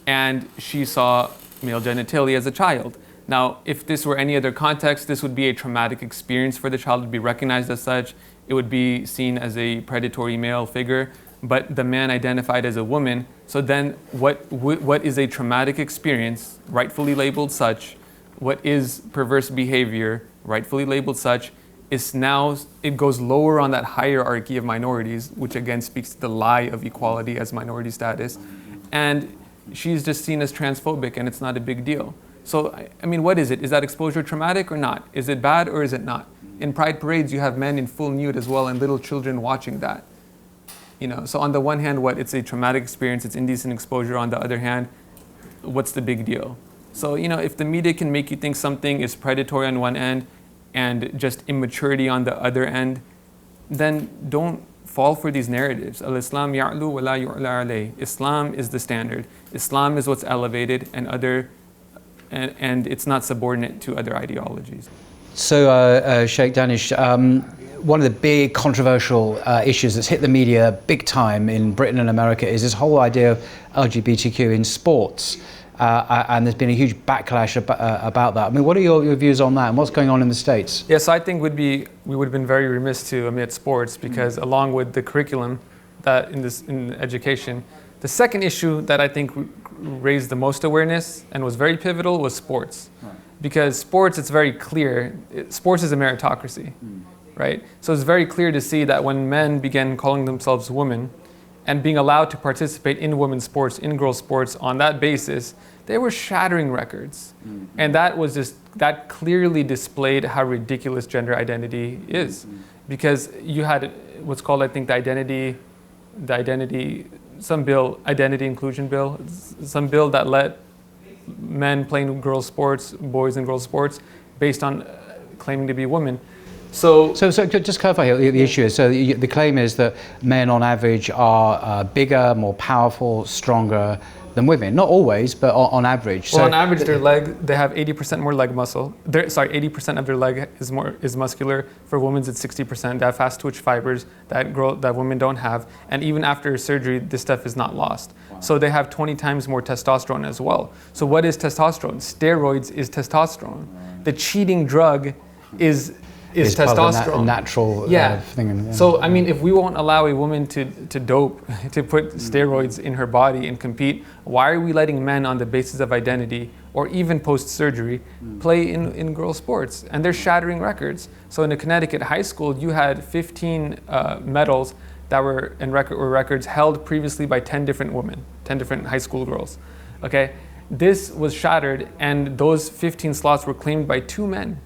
And she saw male genitalia as a child. Now, if this were any other context, this would be a traumatic experience for the child. It would be recognized as such. It would be seen as a predatory male figure. But the man identified as a woman. So then what is a traumatic experience, rightfully labeled such? What is perverse behavior, rightfully labeled such? Is now, it goes lower on that hierarchy of minorities, which again speaks to the lie of equality as minority status. And she's just seen as transphobic, and it's not a big deal. So, I mean, what is it? Is that exposure traumatic or not? Is it bad or is it not? In pride parades, you have men in full nude as well and little children watching that. You know, so on the one hand, it's a traumatic experience, it's indecent exposure. On the other hand, what's the big deal? So, you know, if the media can make you think something is predatory on one end and just immaturity on the other end, then don't fall for these narratives. Al-Islam ya'lu wa la yu'la alayh. Islam is the standard. Islam is what's elevated, and it's not subordinate to other ideologies. So, Sheikh Danish, one of the big controversial issues that's hit the media big time in Britain and America is this whole idea of LGBTQ in sports. And there's been a huge backlash about that. I mean, what are your views on that, and what's going on in the States? Yes, I think we would have been very remiss to omit sports, because along with the curriculum that in education, the second issue that I think raised the most awareness and was very pivotal was sports. Because sports, it's very clear, sports is a meritocracy, right? So it's very clear to see that when men began calling themselves women and being allowed to participate in women's sports, in girls' sports on that basis, they were shattering records. And that clearly displayed how ridiculous gender identity is. Because you had what's called, I think, identity inclusion bill, some bill that let men play in girls' sports, boys in girls' sports, based on claiming to be women. So just clarify here, the issue is, the claim is that men on average are bigger, more powerful, stronger than women. Not always, but on average. Well, on average, they have 80% more leg muscle. 80% of their leg is muscular. For women, it's 60%. They have fast twitch fibers that women don't have. And even after surgery, this stuff is not lost. Wow. So they have 20 times more testosterone as well. So what is testosterone? Steroids is testosterone. The cheating drug is testosterone. A natural thing. So, I mean, if we won't allow a woman to dope, to put steroids in her body and compete, why are we letting men on the basis of identity, or even post-surgery, play in girls' sports? And they're shattering records. So in a Connecticut high school, you had 15 medals that were records held previously by 10 different women, 10 different high school girls. Okay? This was shattered, and those 15 slots were claimed by 2 men.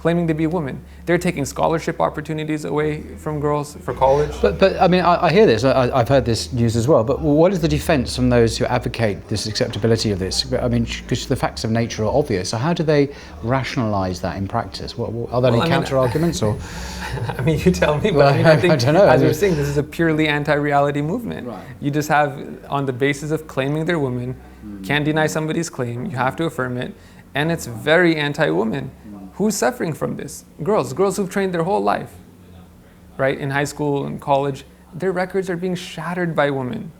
claiming to be women. They're taking scholarship opportunities away from girls for college. But I mean, I hear this. I've heard this news as well. But what is the defence from those who advocate this acceptability of this? I mean, because the facts of nature are obvious. So how do they rationalise that in practice? Are there any counter arguments or? I mean, you tell me. But Well, I mean, I think, I don't know. as we're saying, this is a purely anti-reality movement. Right. You just have, on the basis of claiming they're women, can't deny somebody's claim. You have to affirm it, and it's very anti-woman. Who's suffering from this? Girls who've trained their whole life, right? In high school and college, their records are being shattered by men.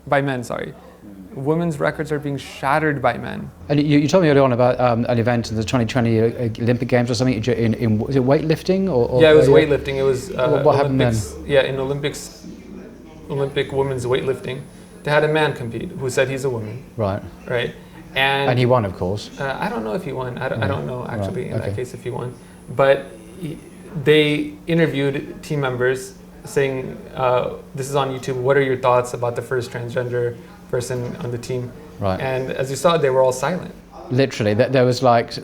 Women's records are being shattered by men. And you told me earlier on about an event in the 2020 Olympic Games or something. In was it weightlifting or? Yeah, it was weightlifting. It was what happened then? Yeah, in Olympic women's weightlifting, they had a man compete who said he's a woman. Right. Right. And he won, of course. I don't know if he won. I don't know actually in that case if he won. But they interviewed team members saying, this is on YouTube, what are your thoughts about the first transgender person on the team? Right. And as you saw, they were all silent. Literally, there was like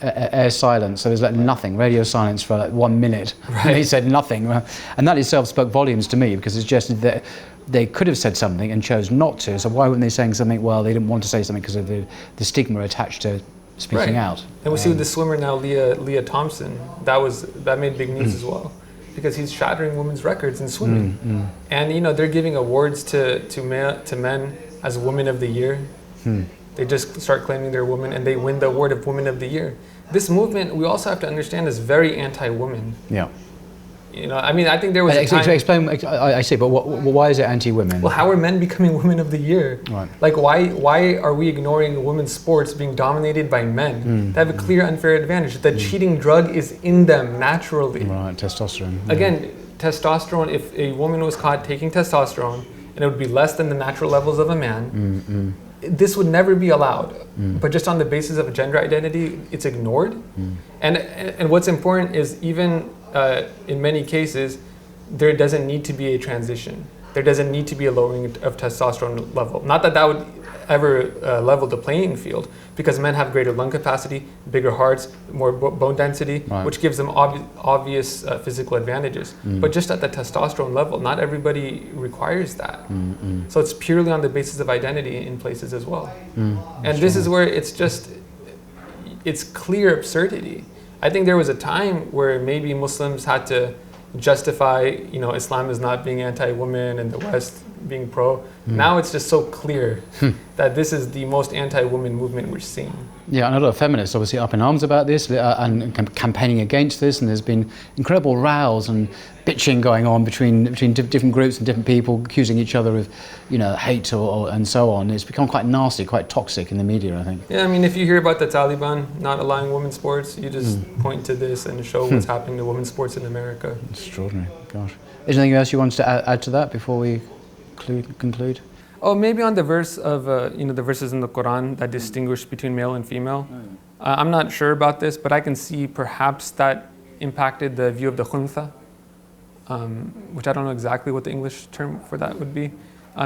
air silence. So there was like nothing, radio silence for like 1 minute. Right. And he said nothing, and that itself spoke volumes to me because it suggested that they could have said something and chose not to. So why weren't they saying something? Well, they didn't want to say something because of the stigma attached to speaking out. And we see with the swimmer now, Leah Thompson. That made big news as well, because he's shattering women's records in swimming. And they're giving awards to men as Women of the Year. They just start claiming they're women and they win the award of Women of the Year. This movement, we also have to understand, is very anti-woman. Yeah. I mean, I think there was a time... Explain, I see, but why is it anti-women? Well, how are men becoming Women of the Year? Right. Like, why are we ignoring women's sports being dominated by men? They have a clear unfair advantage. The cheating drug is in them naturally. Right, testosterone. Again, testosterone, if a woman was caught taking testosterone, and it would be less than the natural levels of a man, this would never be allowed. But just on the basis of gender identity, it's ignored. And what's important is even in many cases, there doesn't need to be a transition. There doesn't need to be a lowering of testosterone level. Not that would ever level the playing field, because men have greater lung capacity, bigger hearts, more bone density, which gives them obvious physical advantages. But just at the testosterone level, not everybody requires that. So it's purely on the basis of identity in places as well. And this is where it's clear absurdity. I think there was a time where maybe Muslims had to justify, Islam is not being anti-woman and the West being pro. Now it's just so clear that this is the most anti-woman movement we're seeing. Yeah, and a lot of feminists obviously up in arms about this and campaigning against this, and there's been incredible rows and bitching going on between different groups and different people accusing each other of, hate and so on. It's become quite nasty, quite toxic in the media, I think. Yeah, I mean, if you hear about the Taliban not allowing women's sports, you just point to this and show what's happening to women's sports in America. Extraordinary, gosh. Is there anything else you wanted to add to that before we conclude? Oh, maybe on the verse of, the verses in the Quran that distinguish between male and female. I'm not sure about this, but I can see perhaps that impacted the view of the khuntha, which I don't know exactly what the English term for that would be.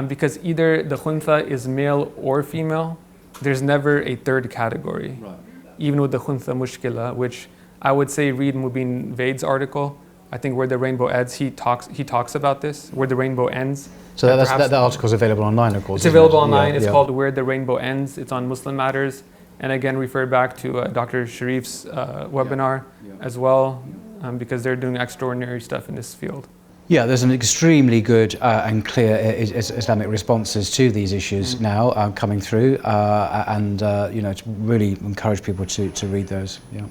Because either the khuntha is male or female, there's never a third category. Right. Even with the khuntha mushkila, which I would say read Mubin Vaid's article. I think Where the Rainbow Ends, he talks about this, Where the Rainbow Ends. So that article's available online, of course. It's available online. It's called Where the Rainbow Ends. It's on Muslim Matters. And again, refer back to Dr. Sharif's webinar as well, because they're doing extraordinary stuff in this field. Yeah, there's an extremely good and clear Islamic responses to these issues now coming through, and to really encourage people to read those. Yeah.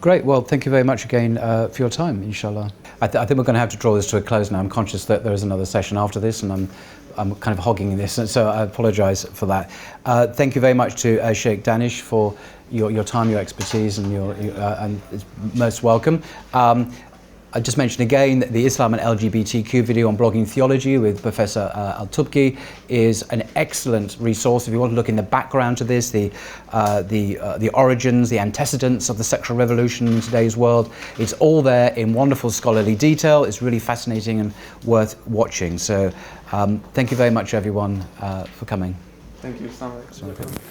Great. Well, thank you very much again for your time, inshallah. I think we're going to have to draw this to a close now. I'm conscious that there is another session after this, and I'm kind of hogging this, so I apologise for that. Thank you very much to Sheikh Danish for your time, your expertise, and and it's most welcome. I just mentioned again that the Islam and LGBTQ video on blogging theology with Professor Al-Tubki is an excellent resource if you want to look in the background to this, the origins, the antecedents of the sexual revolution in today's world. It's all there in wonderful scholarly detail. It's really fascinating and worth watching. So thank you very much, everyone, for coming. Thank you. Assalamu alaikum.